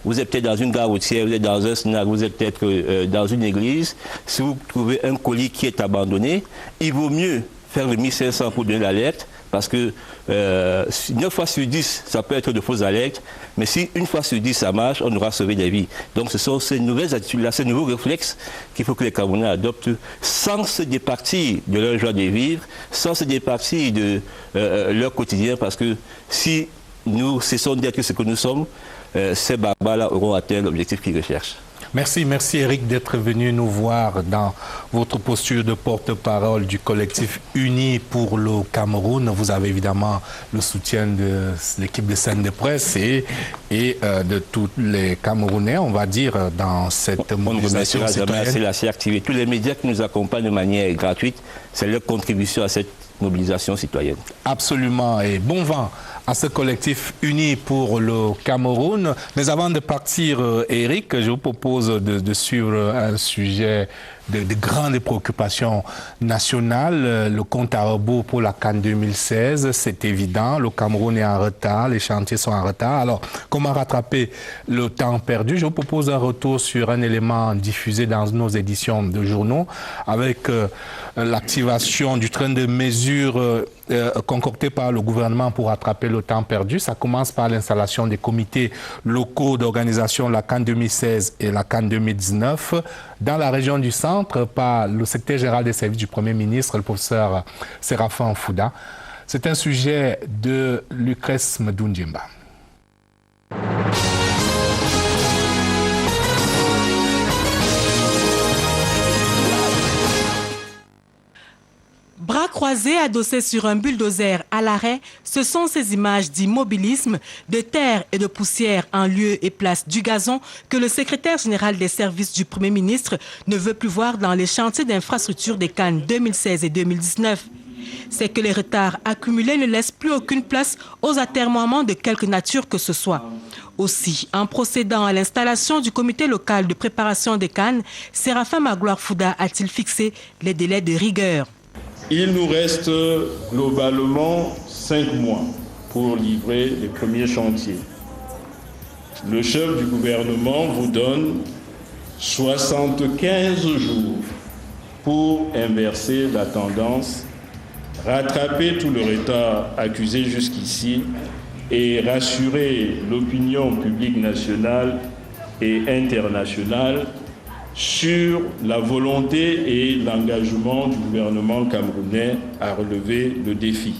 [SPEAKER 14] vous êtes peut-être dans une gare routière, vous êtes dans un snack, vous êtes peut-être dans une église, si vous trouvez un colis qui est abandonné, il vaut mieux faire le 1500 pour donner l'alerte, parce que 9 fois sur 10, ça peut être de fausses alertes, mais si une fois sur 10 ça marche, on aura sauvé des vies. Donc ce sont ces nouvelles attitudes-là, ces nouveaux réflexes qu'il faut que les Camerounais adoptent sans se départir de leur joie de vivre, sans se départir de leur quotidien, parce que si nous cessons d'être ce que nous sommes, ces barbares-là auront atteint l'objectif qu'ils recherchent.
[SPEAKER 1] Merci Eric d'être venu nous voir dans votre posture de porte-parole du collectif Unis pour le Cameroun. Vous avez évidemment le soutien de l'équipe de scène de presse et de tous les Camerounais, on va dire, dans cette mobilisation citoyenne.
[SPEAKER 14] C'est activé. Tous les médias qui nous accompagnent de manière gratuite, c'est leur contribution à cette mobilisation citoyenne.
[SPEAKER 1] Absolument, et bon vent à ce collectif Uni pour le Cameroun. Mais avant de partir, Eric, je vous propose de suivre un sujet de grandes préoccupations nationales. Le compte à rebours pour la CAN 2016, c'est évident. Le Cameroun est en retard, les chantiers sont en retard. Alors, comment rattraper le temps perdu? Je vous propose un retour sur un élément diffusé dans nos éditions de journaux avec l'activation du train de mesures concocté par le gouvernement pour rattraper le temps perdu. Ça commence par l'installation des comités locaux d'organisation de la CAN 2016 et la CAN 2019 dans la région du centre par le secrétaire général des services du Premier ministre, le professeur Séraphin Fouda. C'est un sujet de Lucrèce Mdoundjemba.
[SPEAKER 11] Bras croisés adossés sur un bulldozer à l'arrêt, ce sont ces images d'immobilisme, de terre et de poussière en lieu et place du gazon que le secrétaire général des services du Premier ministre ne veut plus voir dans les chantiers d'infrastructure des CAN 2016 et 2019. c'est que les retards accumulés ne laissent plus aucune place aux atermoiements de quelque nature que ce soit. Aussi, en procédant à l'installation du comité local de préparation des CAN, Séraphin Magloire Fouda a-t-il fixé les délais de rigueur.
[SPEAKER 15] Il nous reste globalement 5 mois pour livrer les premiers chantiers. Le chef du gouvernement vous donne 75 jours pour inverser la tendance, rattraper tout le retard accusé jusqu'ici et rassurer l'opinion publique nationale et internationale sur la volonté et l'engagement du gouvernement camerounais à relever le défi.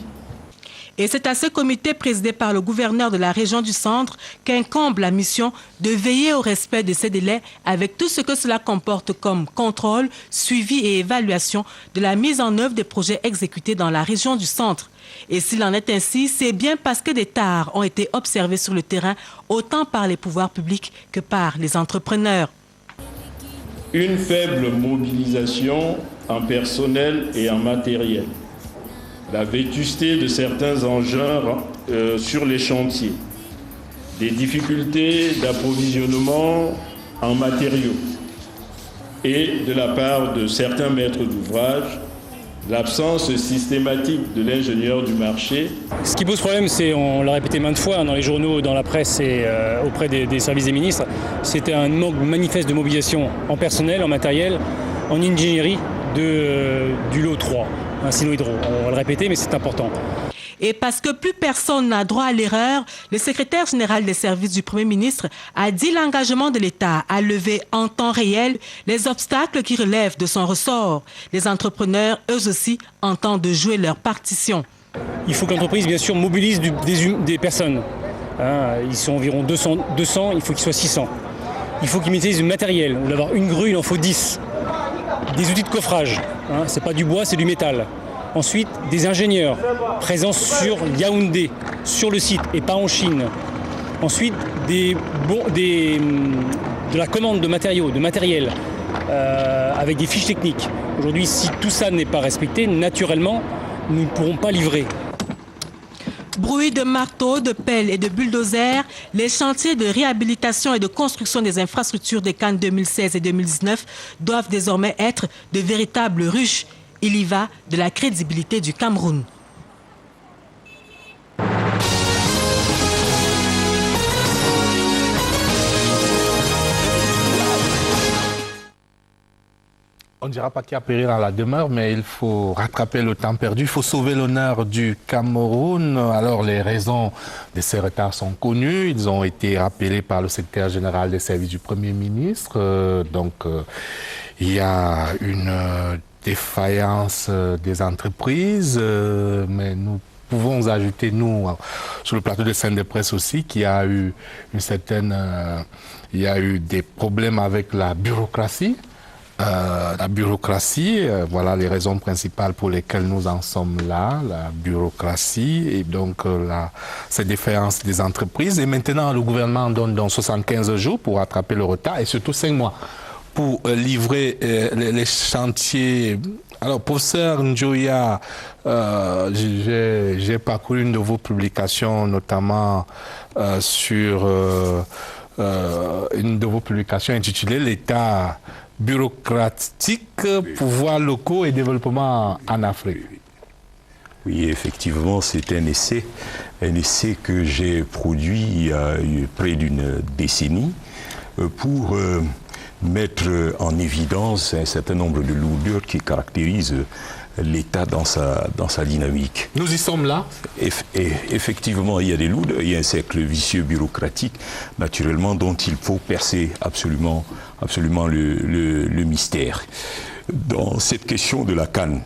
[SPEAKER 11] Et c'est à ce comité présidé par le gouverneur de la région du Centre qu'incombe la mission de veiller au respect de ces délais avec tout ce que cela comporte comme contrôle, suivi et évaluation de la mise en œuvre des projets exécutés dans la région du Centre. Et s'il en est ainsi, c'est bien parce que des tares ont été observés sur le terrain, autant par les pouvoirs publics que par les entrepreneurs.
[SPEAKER 15] Une faible mobilisation en personnel et en matériel. La vétusté de certains engins sur les chantiers, des difficultés d'approvisionnement en matériaux et de la part de certains maîtres d'ouvrage, l'absence systématique de l'ingénieur du marché.
[SPEAKER 16] Ce qui pose problème, c'est, on l'a répété maintes fois dans les journaux, dans la presse et auprès des services des ministres, c'était un manque manifeste de mobilisation en personnel, en matériel, en ingénierie du lot 3. Un silo hydro. On va le répéter, mais c'est important.
[SPEAKER 11] Et parce que plus personne n'a droit à l'erreur, le secrétaire général des services du Premier ministre a dit l'engagement de l'État à lever en temps réel les obstacles qui relèvent de son ressort. Les entrepreneurs, eux aussi, entendent jouer leur partition.
[SPEAKER 16] Il faut que l'entreprise, bien sûr, mobilise des personnes. Ils sont environ 200, il faut qu'ils soient 600. Il faut qu'ils maîtrisent du matériel. Au lieu d'avoir une grue, il en faut 10. Des outils de coffrage, c'est pas du bois, c'est du métal. Ensuite, des ingénieurs présents sur Yaoundé, sur le site et pas en Chine. Ensuite, de la commande de matériaux, de matériel, avec des fiches techniques. Aujourd'hui, si tout ça n'est pas respecté, naturellement, nous ne pourrons pas livrer.
[SPEAKER 11] Bruit de marteaux, de pelles et de bulldozers, les chantiers de réhabilitation et de construction des infrastructures des CAN 2016 et 2019 doivent désormais être de véritables ruches. Il y va de la crédibilité du Cameroun.
[SPEAKER 1] On ne dira pas qu'il y a périr à la demeure, mais il faut rattraper le temps perdu. Il faut sauver l'honneur du Cameroun. Alors, les raisons de ces retards sont connues. Ils ont été rappelés par le secrétaire général des services du Premier ministre. Il y a une défaillance des entreprises, mais nous pouvons ajouter, nous, sur le plateau de scène de presse aussi, qu'il y a eu il y a eu des problèmes avec la bureaucratie. Voilà les raisons principales pour lesquelles nous en sommes là, la bureaucratie et donc cette défaillance des entreprises. Et maintenant, le gouvernement donne donc 75 jours pour rattraper le retard et surtout 5 mois pour livrer les chantiers. Alors, professeur Njoya, j'ai parcouru une de vos publications, notamment sur une de vos publications intitulée « L'État bureaucratique, pouvoirs locaux et développement en Afrique ».
[SPEAKER 7] Oui, effectivement, c'est un essai que j'ai produit il y a près d'une décennie pour mettre en évidence un certain nombre de lourdeurs qui caractérisent l'État dans sa dynamique.
[SPEAKER 1] Nous y sommes là.
[SPEAKER 7] Effectivement, il y a des lourdeurs, il y a un cercle vicieux bureaucratique, naturellement, dont il faut percer absolument le mystère. Dans cette question de la CAN,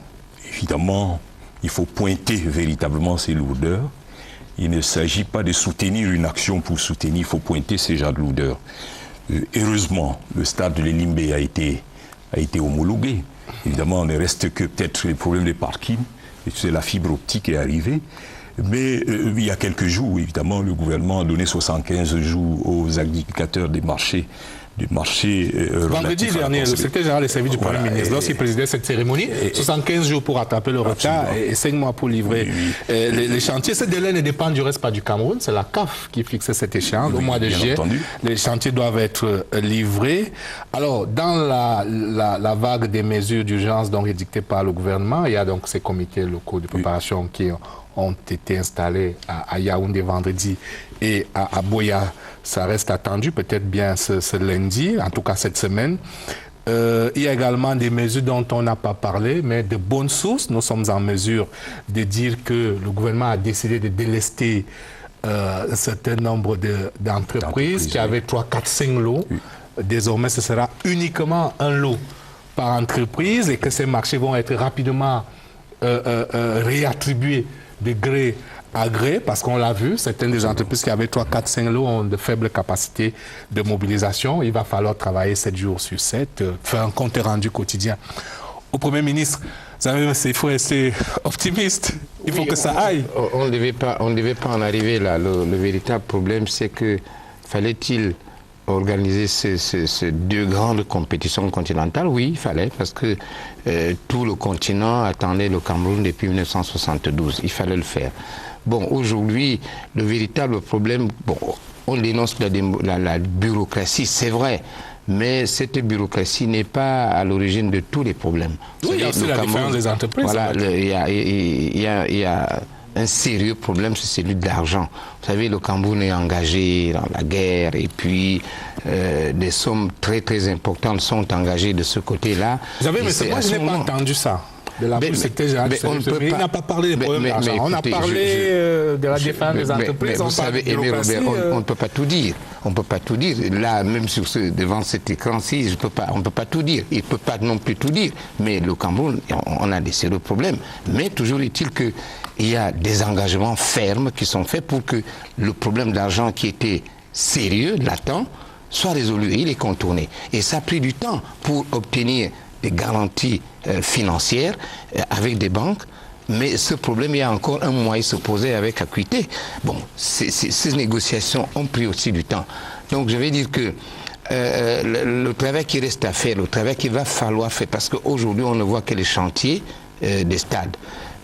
[SPEAKER 7] évidemment, il faut pointer véritablement ces lourdeurs. Il ne s'agit pas de soutenir une action pour soutenir, il faut pointer ces genres de lourdeurs. Heureusement, le stade de l'Elimbe a été homologué. Évidemment, on ne reste que peut-être les problèmes de parking, et c'est la fibre optique est arrivée. Mais il y a quelques jours, évidemment, le gouvernement a donné 75 jours aux indicateurs des marchés marché
[SPEAKER 1] Vendredi dernier, le secrétaire général des services du Premier ministre, lorsqu'il présidait cette cérémonie, 75 jours pour rattraper le retard et 5 mois pour livrer les chantiers. Ce délai ne dépend du reste pas du Cameroun, c'est la CAF qui fixait cette échéance. Au mois de juillet, les chantiers doivent être livrés. Alors, dans la vague des mesures d'urgence donc édictées par le gouvernement, il y a donc ces comités locaux de préparation qui ont été installés à Yaoundé vendredi et à Boya. Ça reste attendu, peut-être bien ce lundi, en tout cas cette semaine. Il y a également des mesures dont on n'a pas parlé, mais de bonnes sources. Nous sommes en mesure de dire que le gouvernement a décidé de délester un certain nombre d'entreprises qui avaient 3, 4, 5 lots. Désormais, ce sera uniquement un lot par entreprise et que ces marchés vont être rapidement réattribués de gré à gré, parce qu'on l'a vu, certaines des entreprises qui avaient 3, 4, 5 lots ont de faibles capacités de mobilisation. Il va falloir travailler 7 jours sur 7, faire un compte rendu quotidien. Au Premier ministre, il faut rester optimiste, il faut que ça aille.
[SPEAKER 9] On ne devait pas en arriver là. Le véritable problème, c'est que fallait-il organiser ces 2 grandes compétitions continentales? Oui, il fallait, parce que tout le continent attendait le Cameroun depuis 1972. Il fallait le faire. Bon, aujourd'hui, le véritable problème, bon, on dénonce la bureaucratie, c'est vrai, mais cette bureaucratie n'est pas à l'origine de tous les problèmes.
[SPEAKER 1] Oui, il y a aussi la différence des entreprises.
[SPEAKER 9] Voilà, il y a un sérieux problème, c'est celui de l'argent. Vous savez, le Cameroun est engagé dans la guerre et puis des sommes très très importantes sont engagées de ce côté-là.
[SPEAKER 1] Vous savez, mais moi je n'ai pas entendu ça. De la il n'a pas parlé des problèmes d'argent. On a parlé de la défense des entreprises.
[SPEAKER 9] Vous savez, Aimé Robert, on ne peut pas tout dire. On ne peut pas tout dire. Là, même devant cet écran-ci, on ne peut pas tout dire. Il ne peut pas non plus tout dire. Mais le Cameroun, on a des sérieux problèmes. Mais toujours est-il qu'il y a des engagements fermes qui sont faits pour que le problème d'argent qui était sérieux, latent, soit résolu. Il est contourné. Et ça a pris du temps pour obtenir des garanties financières avec des banques, mais ce problème, il y a encore un mois, il se posait avec acuité. Bon, ces négociations ont pris aussi du temps. Donc je vais dire que le travail qui reste à faire, le travail qu'il va falloir faire, parce qu'aujourd'hui on ne voit que les chantiers des stades,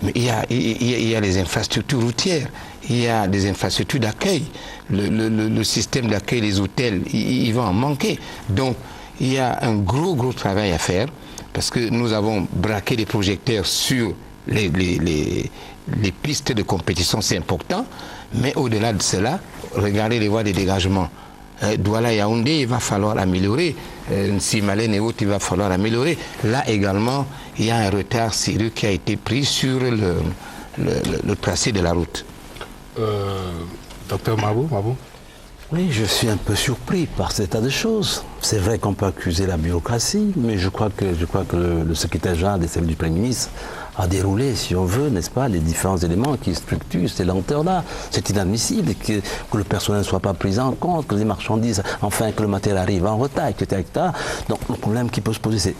[SPEAKER 9] mais il y a les infrastructures routières, il y a des infrastructures d'accueil, le système d'accueil, les hôtels, ils vont en manquer. Donc il y a un gros travail à faire, parce que nous avons braqué les projecteurs sur les pistes de compétition, c'est important, mais au-delà de cela, regardez les voies de dégagement. Douala et Yaoundé, il va falloir améliorer. Nsimalen et autres, il va falloir améliorer. Là également, il y a un retard sérieux qui a été pris sur le tracé de la route.
[SPEAKER 1] Docteur Mabou.
[SPEAKER 8] Oui, je suis un peu surpris par cet état de choses. C'est vrai qu'on peut accuser la bureaucratie, mais je crois que le secrétaire général des services du Premier ministre a déroulé, si on veut, n'est-ce pas, les différents éléments qui structurent ces lenteurs-là. C'est inadmissible que le personnel ne soit pas pris en compte, que les marchandises, enfin, que le matériel arrive en retard, etc., etc. Donc, le problème qui peut se poser, c'est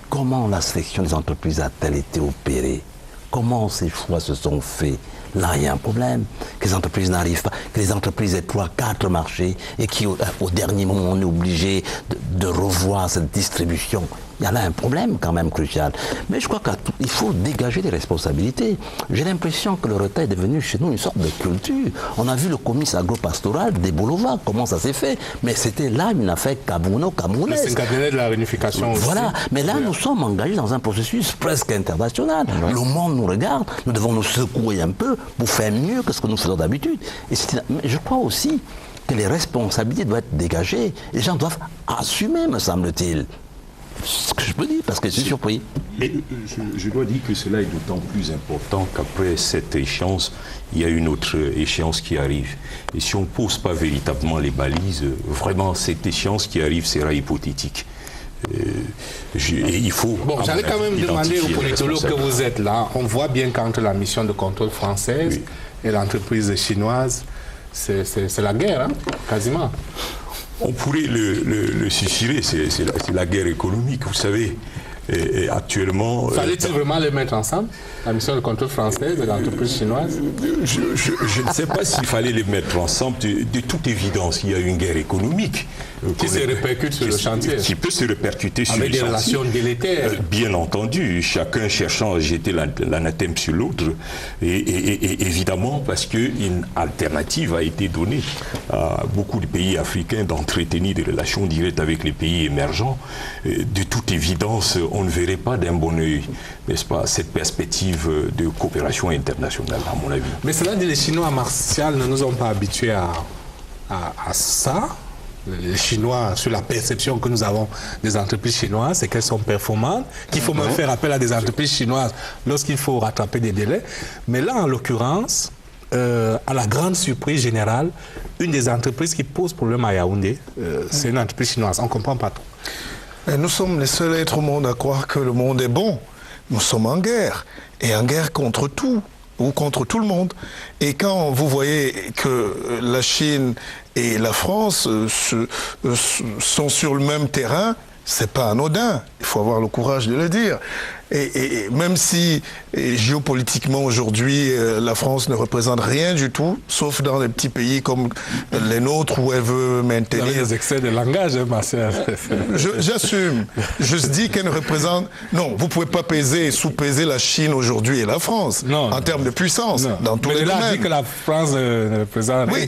[SPEAKER 8] comment la sélection des entreprises a-t-elle été opérée? Comment ces choix se sont faits? Là, il y a un problème, que les entreprises n'arrivent pas, que les entreprises aient 3, 4 marchés et qu'au dernier moment, on est obligé de revoir cette distribution. Il y a là un problème quand même crucial. Mais je crois qu'il faut dégager des responsabilités. J'ai l'impression que le retard est devenu chez nous une sorte de culture. On a vu le comice agro-pastoral des Bolova, comment ça s'est fait. Mais c'était là une affaire camerounaise.
[SPEAKER 1] C'est un de la réunification aussi.
[SPEAKER 8] Voilà. Mais là, nous sommes engagés dans un processus presque international. Ouais. Le monde nous regarde. Nous devons nous secouer un peu pour faire mieux que ce que nous faisons d'habitude. Mais je crois aussi que les responsabilités doivent être dégagées. Les gens doivent assumer, me semble-t-il. Ce que je peux dire, parce que je suis surpris.
[SPEAKER 7] Mais je dois dire que cela est d'autant plus important qu'après cette échéance, il y a une autre échéance qui arrive. Et si on ne pose pas véritablement les balises, vraiment cette échéance qui arrive sera hypothétique. Et il faut...
[SPEAKER 1] Bon, j'allais quand même demander aux politologues que vous êtes là. On voit bien qu'entre la mission de contrôle française et l'entreprise chinoise, c'est la guerre, hein, quasiment.
[SPEAKER 7] On pourrait le susurrer, c'est la guerre économique, vous savez. Et actuellement...
[SPEAKER 1] Fallait-il vraiment les mettre ensemble, la mission de contrôle française et l'entreprise chinoise?
[SPEAKER 7] Je ne sais pas s'il fallait les mettre ensemble. De toute évidence, il y a une guerre économique.
[SPEAKER 1] Qui se répercute sur le chantier.
[SPEAKER 7] Qui peut se répercuter sur le chantier.
[SPEAKER 1] Avec des relations délétères.
[SPEAKER 7] Bien entendu, chacun cherchant à jeter l'anathème sur l'autre. Et évidemment, parce qu'une alternative a été donnée à beaucoup de pays africains d'entretenir des relations directes avec les pays émergents. De toute évidence, on ne verrait pas d'un bon œil, n'est-ce pas, cette perspective de coopération internationale, à mon avis.
[SPEAKER 1] Mais cela dit, les Chinois, Martial, ne nous ont pas habitués à ça. Les Chinois, sur la perception que nous avons des entreprises chinoises, c'est qu'elles sont performantes, qu'il faut même faire appel à des entreprises chinoises lorsqu'il faut rattraper des délais. Mais là, en l'occurrence, à la grande surprise générale, une des entreprises qui pose problème à Yaoundé, c'est une entreprise chinoise. On ne comprend pas tout.
[SPEAKER 10] Mais nous sommes les seuls êtres au monde à croire que le monde est bon. Nous sommes en guerre, et en guerre contre tout, ou contre tout le monde. Et quand vous voyez que la Chine et la France sont sur le même terrain, c'est pas anodin. Il faut avoir le courage de le dire. Et même si géopolitiquement aujourd'hui la France ne représente rien du tout, sauf dans des petits pays comme les nôtres où elle veut maintenir...
[SPEAKER 1] Vous avez des excès de langage, hein, ma sœur.
[SPEAKER 10] J'assume. Je dis qu'elle ne représente... Non, vous ne pouvez pas sous-peser la Chine aujourd'hui et la France en termes de puissance dans tous les domaines. Mais là,
[SPEAKER 1] dit que la France ne représente rien.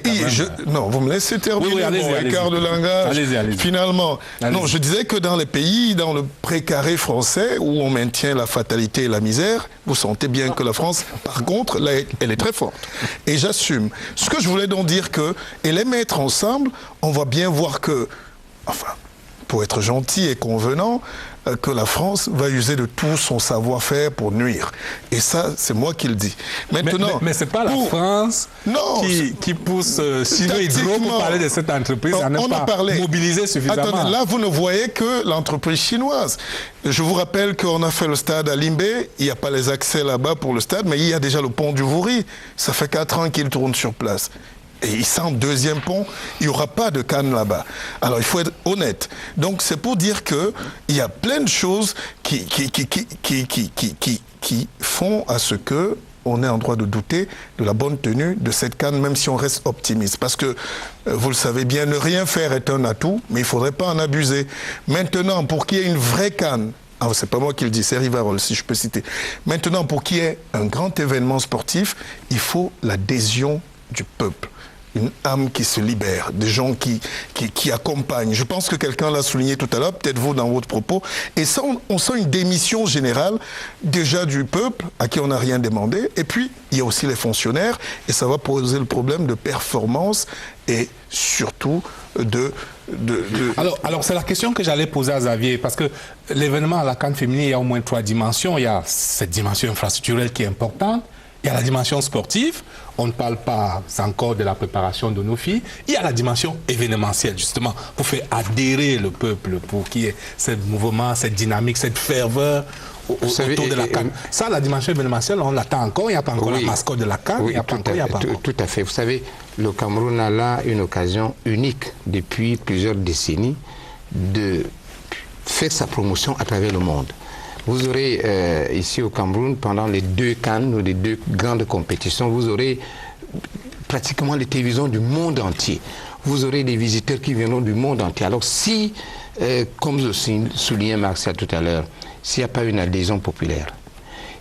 [SPEAKER 10] Non, vous me laissez terminer mon écart de langage.
[SPEAKER 1] Allez-y.
[SPEAKER 10] Finalement, non, je disais que dans les pays, dans le précaré français, où on maintient la fatalité et la misère, vous sentez bien que la France, par contre, là, elle est très forte. Et j'assume. Ce que je voulais donc dire et les mettre ensemble, on va bien voir que, enfin, pour être gentil et convenant, que la France va user de tout son savoir-faire pour nuire. Et ça, c'est moi qui le dis. Maintenant,
[SPEAKER 1] mais ce n'est pas la France qui pousse Chino Hydro pour parler de cette entreprise à ne pas mobiliser suffisamment.
[SPEAKER 10] Attendez, là, vous ne voyez que l'entreprise chinoise. Je vous rappelle qu'on a fait le stade à Limbé. Il n'y a pas les accès là-bas pour le stade, mais il y a déjà le pont du Vouri. Ça fait 4 ans qu'il tourne sur place. Et il sent deuxième pont, il n'y aura pas de canne là-bas. Alors il faut être honnête. Donc c'est pour dire qu'il y a plein de choses qui font à ce que on est en droit de douter de la bonne tenue de cette canne, même si on reste optimiste. Parce que, vous le savez bien, ne rien faire est un atout, mais il ne faudrait pas en abuser. Maintenant, pour qu'il y ait une vraie canne, c'est pas moi qui le dis, c'est Rivarol, si je peux citer. Maintenant, pour qu'il y ait un grand événement sportif, il faut l'adhésion du peuple. Une âme qui se libère, des gens qui accompagnent. Je pense que quelqu'un l'a souligné tout à l'heure, peut-être vous dans votre propos. Et ça, on sent une démission générale déjà du peuple, à qui on n'a rien demandé. Et puis, il y a aussi les fonctionnaires, et ça va poser le problème de performance et surtout
[SPEAKER 1] Alors c'est la question que j'allais poser à Xavier, parce que l'événement à la CAN féminine, il y a au moins 3 dimensions. Il y a cette dimension infrastructurelle qui est importante. Il y a la dimension sportive, on ne parle pas encore de la préparation de nos filles. Il y a la dimension événementielle, justement, pour faire adhérer le peuple, pour qu'il y ait ce mouvement, cette dynamique, cette ferveur autour de la CAN. Ça, la dimension événementielle, on l'attend encore. Il n'y a pas encore la mascotte de la CAN.
[SPEAKER 9] Oui, tout à fait. Vous savez, le Cameroun a là une occasion unique depuis plusieurs décennies de faire sa promotion à travers le monde. Vous aurez ici au Cameroun, pendant les 2 CAN, ou les 2 grandes compétitions, vous aurez pratiquement les télévisions du monde entier. Vous aurez des visiteurs qui viendront du monde entier. Alors si, comme je soulignais Martial tout à l'heure, s'il n'y a pas une adhésion populaire,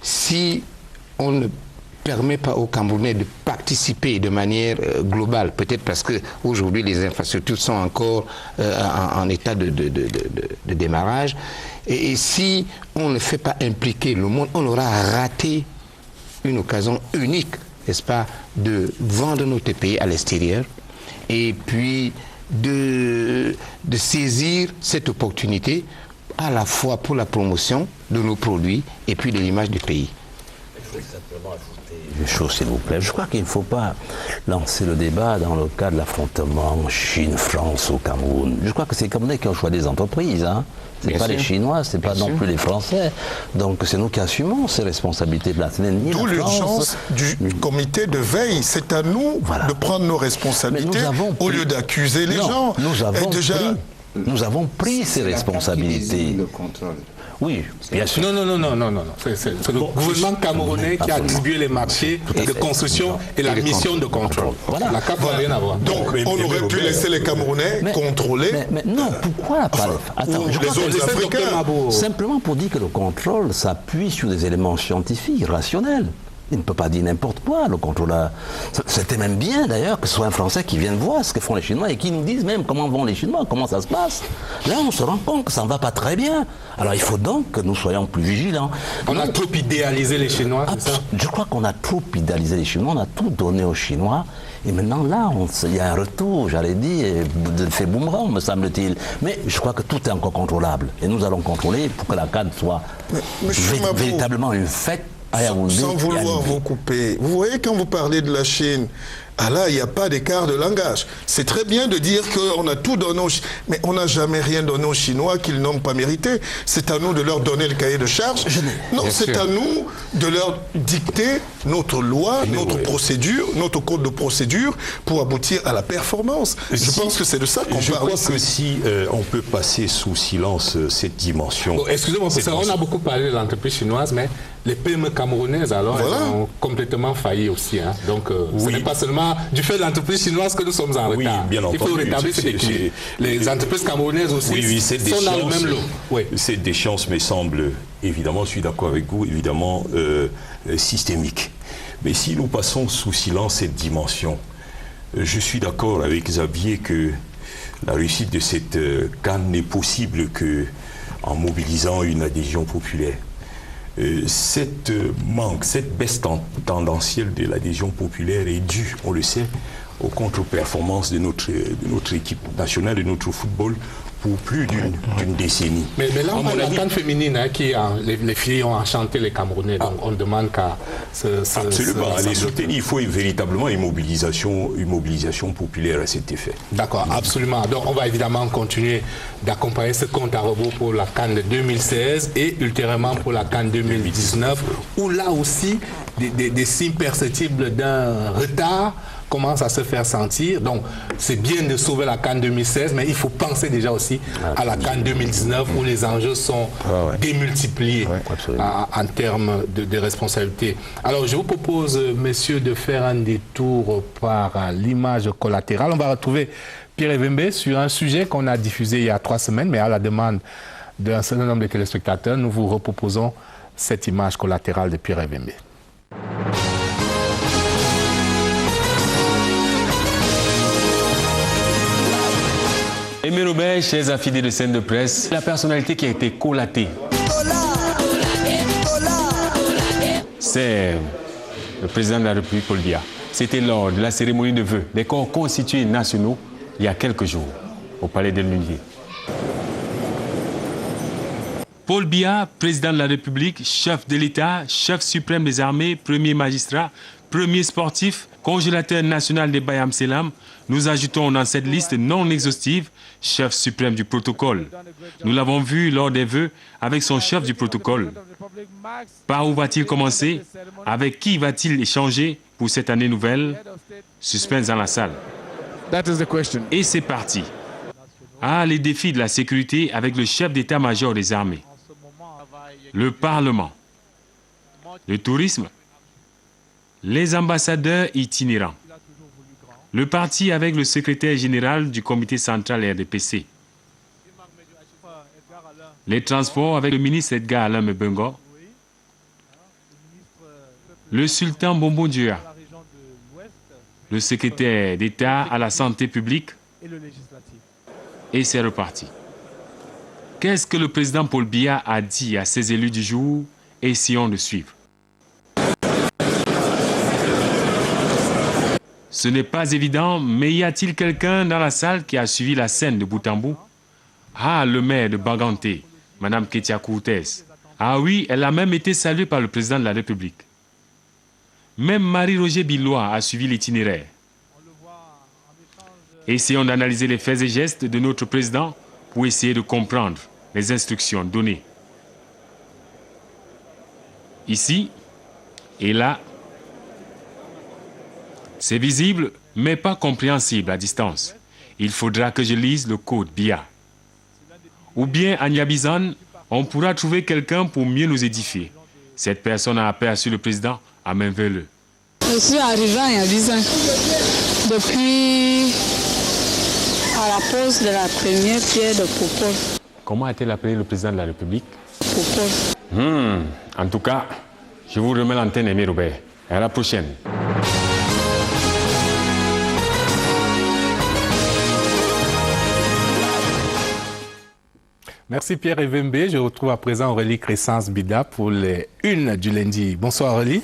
[SPEAKER 9] si on ne permet pas aux Camerounais de participer de manière globale, peut-être parce qu'aujourd'hui les infrastructures sont encore en état de démarrage, et si on ne fait pas impliquer le monde, on aura raté une occasion unique, n'est-ce pas, de vendre notre pays à l'extérieur et puis de saisir cette opportunité à la fois pour la promotion de nos produits et puis de l'image du pays.
[SPEAKER 8] Je voudrais simplement ajouter une chose, s'il vous plaît. Je crois qu'il ne faut pas lancer le débat dans le cas de l'affrontement Chine-France au Cameroun. Je crois que c'est les Camerounais qui ont choisi des entreprises. Hein. Ce n'est pas les Chinois, ce n'est pas non plus les Français. Donc c'est nous qui assumons ces responsabilités.
[SPEAKER 10] D'où l'urgence du comité de veille. C'est à nous de prendre nos responsabilités au lieu d'accuser les gens.
[SPEAKER 8] Nous avons pris ces responsabilités. Oui, bien sûr.
[SPEAKER 1] Non. C'est le gouvernement camerounais qui a attribué les marchés de construction et la mission de contrôle.
[SPEAKER 8] Voilà.
[SPEAKER 1] La CAF n'a rien à voir.
[SPEAKER 10] Donc, on aurait pu laisser les Camerounais contrôler.
[SPEAKER 8] Mais non, pourquoi pas attends,
[SPEAKER 10] les autres Africains.
[SPEAKER 8] Simplement pour dire que le contrôle s'appuie sur des éléments scientifiques, rationnels. Il ne peut pas dire n'importe quoi, le contrôleur. C'était même bien d'ailleurs que ce soit un Français qui vienne voir ce que font les Chinois et qui nous dise même comment vont les Chinois, comment ça se passe. Là, on se rend compte que ça ne va pas très bien. Alors il faut donc que nous soyons plus vigilants.
[SPEAKER 1] On a trop idéalisé les Chinois, c'est ça?
[SPEAKER 8] Je crois qu'on a trop idéalisé les Chinois, on a tout donné aux Chinois. Et maintenant, là, il y a un retour, j'allais dire, de fait boomerang, me semble-t-il. Mais je crois que tout est encore contrôlable. Et nous allons contrôler pour que la CAN soit véritablement une fête.
[SPEAKER 10] Sans vouloir vous couper, vous voyez quand vous parlez de la Chine, ah là, il n'y a pas d'écart de langage. C'est très bien de dire qu'on a tout donné aux Chinois, mais on n'a jamais rien donné aux Chinois qu'ils n'ont pas mérité. C'est à nous de leur donner le cahier de charge. Non, c'est à nous de leur dicter notre loi, notre procédure, notre code de procédure pour aboutir à la performance. Je pense que c'est de ça qu'on parle.
[SPEAKER 7] Je crois que si on peut passer sous silence cette dimension.
[SPEAKER 1] Bon, excusez-moi, on a beaucoup parlé de l'entreprise chinoise, mais les PME camerounaises, alors, elles ont complètement failli aussi. Hein. Donc, ce n'est pas seulement du fait de l'entreprise chinoise que nous sommes en retard.
[SPEAKER 7] Oui, bien entendu.
[SPEAKER 1] Il faut rétablir cet équilibre. Les entreprises camerounaises aussi sont dans le même lot. Oui.
[SPEAKER 7] Cette déchéance me semble, évidemment, je suis d'accord avec vous, évidemment, systémique. Mais si nous passons sous silence cette dimension, je suis d'accord avec Xavier que la réussite de cette CAN n'est possible qu'en mobilisant une adhésion populaire. Cette baisse tendancielle de l'adhésion populaire est due, on le sait, aux contre-performances de notre équipe nationale, de notre football, pour plus d'une décennie.
[SPEAKER 1] Mais là, on a la CAN féminine, hein, les filles ont enchanté les Camerounais, donc on demande qu'à
[SPEAKER 7] absolument, les soutenir. Il faut véritablement une mobilisation populaire à cet effet.
[SPEAKER 1] D'accord, absolument. Donc on va évidemment continuer d'accompagner ce compte à rebours pour la CAN de 2016 et ultérieurement pour la CAN 2019, où là aussi, des signes perceptibles d'un retard commence à se faire sentir. Donc, c'est bien de sauver la CAN 2016, mais il faut penser déjà aussi à la CAN 2019 où les enjeux sont démultipliés en termes de responsabilité. Alors, je vous propose, messieurs, de faire un détour par l'image collatérale. On va retrouver Pierre Evembe sur un sujet qu'on a diffusé il y a 3 semaines, mais à la demande d'un certain nombre de téléspectateurs, nous vous reproposons cette image collatérale de Pierre Evembe.
[SPEAKER 17] Aimé Robert, chers affidés de scène de presse, la personnalité qui a été collatée, c'est le président de la République, Paul Biya. C'était lors de la cérémonie de vœux des corps constitués nationaux il y a quelques jours au Palais de l'Unité. Paul Biya, président de la République, chef de l'État, chef suprême des armées, premier magistrat, premier sportif, congélateur national des Bayam Selam, nous ajoutons dans cette liste non exhaustive, chef suprême du protocole. Nous l'avons vu lors des vœux avec son chef du protocole. Par où va-t-il commencer? Avec qui va-t-il échanger pour cette année nouvelle? Suspense dans la salle. Et c'est parti. Ah, les défis de la sécurité avec le chef d'état-major des armées. Le Parlement. Le tourisme. Les ambassadeurs itinérants. Le parti avec le secrétaire général du comité central RDPC. Les transports avec le ministre Edgar Alain Mbengo. Le sultan Bombo Dioua. Le secrétaire d'État à la santé publique. Et c'est reparti. Qu'est-ce que le président Paul Biya a dit à ses élus du jour? Essayons de suivre. Ce n'est pas évident, mais y a-t-il quelqu'un dans la salle qui a suivi la scène de bout en bout? Ah, le maire de Baganté, Madame Ketia Kourtès. Ah oui, elle a même été saluée par le président de la République. Même Marie-Roger Billois a suivi l'itinéraire. Essayons d'analyser les faits et gestes de notre président pour essayer de comprendre les instructions données. Ici et là, c'est visible, mais pas compréhensible à distance. Il faudra que je lise le code BIA. Ou bien, à Niabizan, on pourra trouver quelqu'un pour mieux nous édifier. Cette personne a appelé sur le président à main levée.
[SPEAKER 18] Je suis arrivé il y a 10 ans, depuis à la pose de la première pierre de Popol.
[SPEAKER 17] Comment a-t-il appelé le président de la République?
[SPEAKER 18] Popol.
[SPEAKER 17] En tout cas, je vous remets l'antenne, Aimé Robert. À la prochaine.
[SPEAKER 1] Merci Pierre Evembe. Je retrouve à présent Aurélie Crescence-Bida pour les unes du lundi. Bonsoir Aurélie.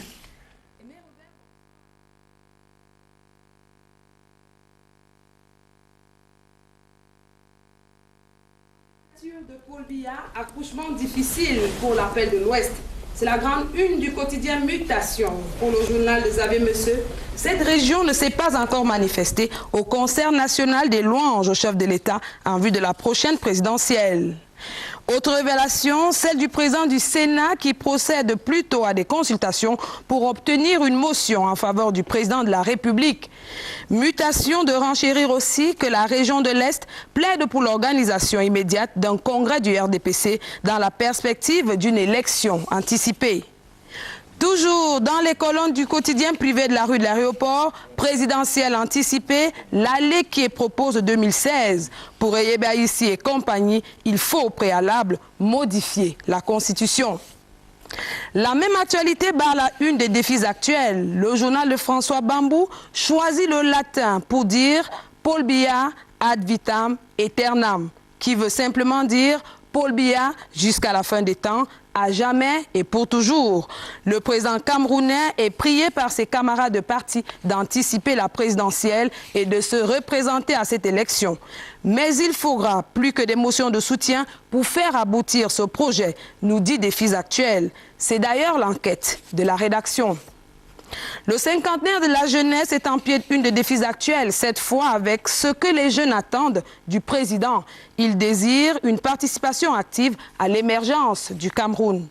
[SPEAKER 19] De Paul Biya, accouchement difficile pour l'appel de l'Ouest. C'est la grande une du quotidien Mutation. Pour le journal de Xavier Messeux, cette région ne s'est pas encore manifestée au concert national des louanges au chef de l'État en vue de la prochaine présidentielle. Autre révélation, celle du président du Sénat qui procède plutôt à des consultations pour obtenir une motion en faveur du président de la République. Mutation de renchérir aussi que la région de l'Est plaide pour l'organisation immédiate d'un congrès du RDPC dans la perspective d'une élection anticipée. Toujours dans les colonnes du quotidien privé de la rue de l'aéroport, présidentielle anticipée, l'Aleki propose 2016. Pour Eyebaïsi et compagnie, il faut au préalable modifier la Constitution. La même actualité barre la une des défis actuels. Le journal de François Bambou choisit le latin pour dire Paul Biya ad vitam aeternam, qui veut simplement dire Paul Biya jusqu'à la fin des temps, à jamais et pour toujours. Le président camerounais est prié par ses camarades de parti d'anticiper la présidentielle et de se représenter à cette élection. Mais il faudra plus que des motions de soutien pour faire aboutir ce projet, nous dit Défis actuels. C'est d'ailleurs l'enquête de la rédaction. Le cinquantenaire de la jeunesse est en pied une des défis actuels, cette fois avec ce que les jeunes attendent du président. Ils désirent une participation active à l'émergence du Cameroun.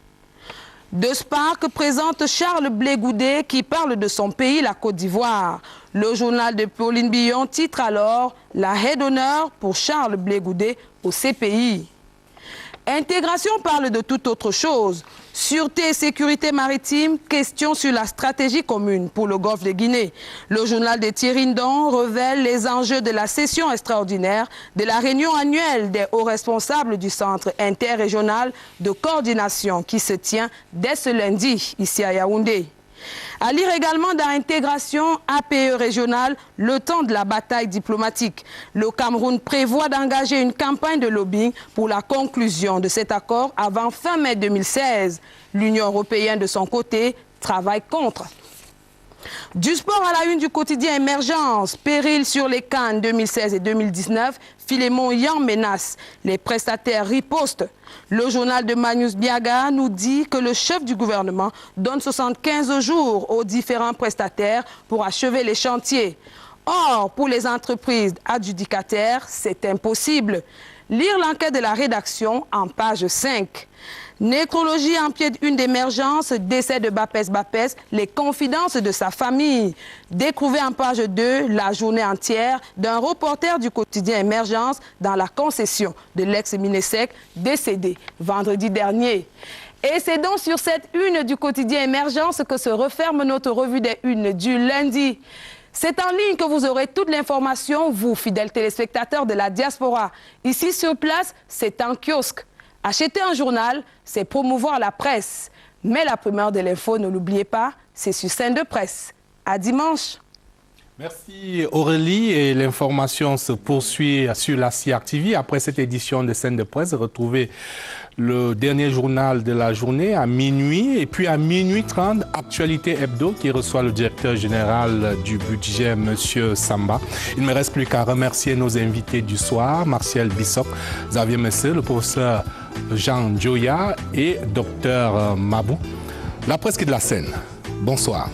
[SPEAKER 19] De Spark présente Charles Blé Goudé qui parle de son pays, la Côte d'Ivoire. Le journal de Pauline Billon titre alors « La haie d'honneur pour Charles Blé Goudé au CPI ». Intégration parle de toute autre chose. Sûreté et sécurité maritime, question sur la stratégie commune pour le golfe de Guinée. Le journal de Thierry Ndon révèle les enjeux de la session extraordinaire de la réunion annuelle des hauts responsables du Centre interrégional de coordination qui se tient dès ce lundi ici à Yaoundé. À lire également dans Intégration APE régionale, le temps de la bataille diplomatique. Le Cameroun prévoit d'engager une campagne de lobbying pour la conclusion de cet accord avant fin mai 2016. L'Union européenne, de son côté, travaille contre. Du sport à la une du quotidien Émergence, péril sur les CAN 2016 et 2019, Philémon Yan menace. Les prestataires ripostent. Le journal de Magnus Biaga nous dit que le chef du gouvernement donne 75 jours aux différents prestataires pour achever les chantiers. Or, pour les entreprises adjudicataires, c'est impossible. Lire l'enquête de la rédaction en page 5. Nécrologie en pied d'une d'émergence, décès de Bapès, les confidences de sa famille. Découvert en page 2 la journée entière d'un reporter du quotidien Émergence dans la concession de l'ex-Minesec décédé vendredi dernier. Et c'est donc sur cette une du quotidien Émergence que se referme notre revue des unes du lundi. C'est en ligne que vous aurez toute l'information, vous, fidèles téléspectateurs de la diaspora. Ici sur place, c'est en kiosque. Acheter un journal, c'est promouvoir la presse. Mais la primeur de l'info, ne l'oubliez pas, c'est sur Scène de Presse. À dimanche.
[SPEAKER 1] Merci Aurélie. Et l'information se poursuit sur la CIAC TV. Après cette édition de Scène de Presse, retrouvez le dernier journal de la journée à minuit. Et puis à minuit 30, Actualité Hebdo qui reçoit le directeur général du budget, M. Samba. Il ne me reste plus qu'à remercier nos invités du soir, Martial Bissop, Xavier Messeux, le professeur Jean Djoya et Dr Mabou. La presse qui est de la scène. Bonsoir.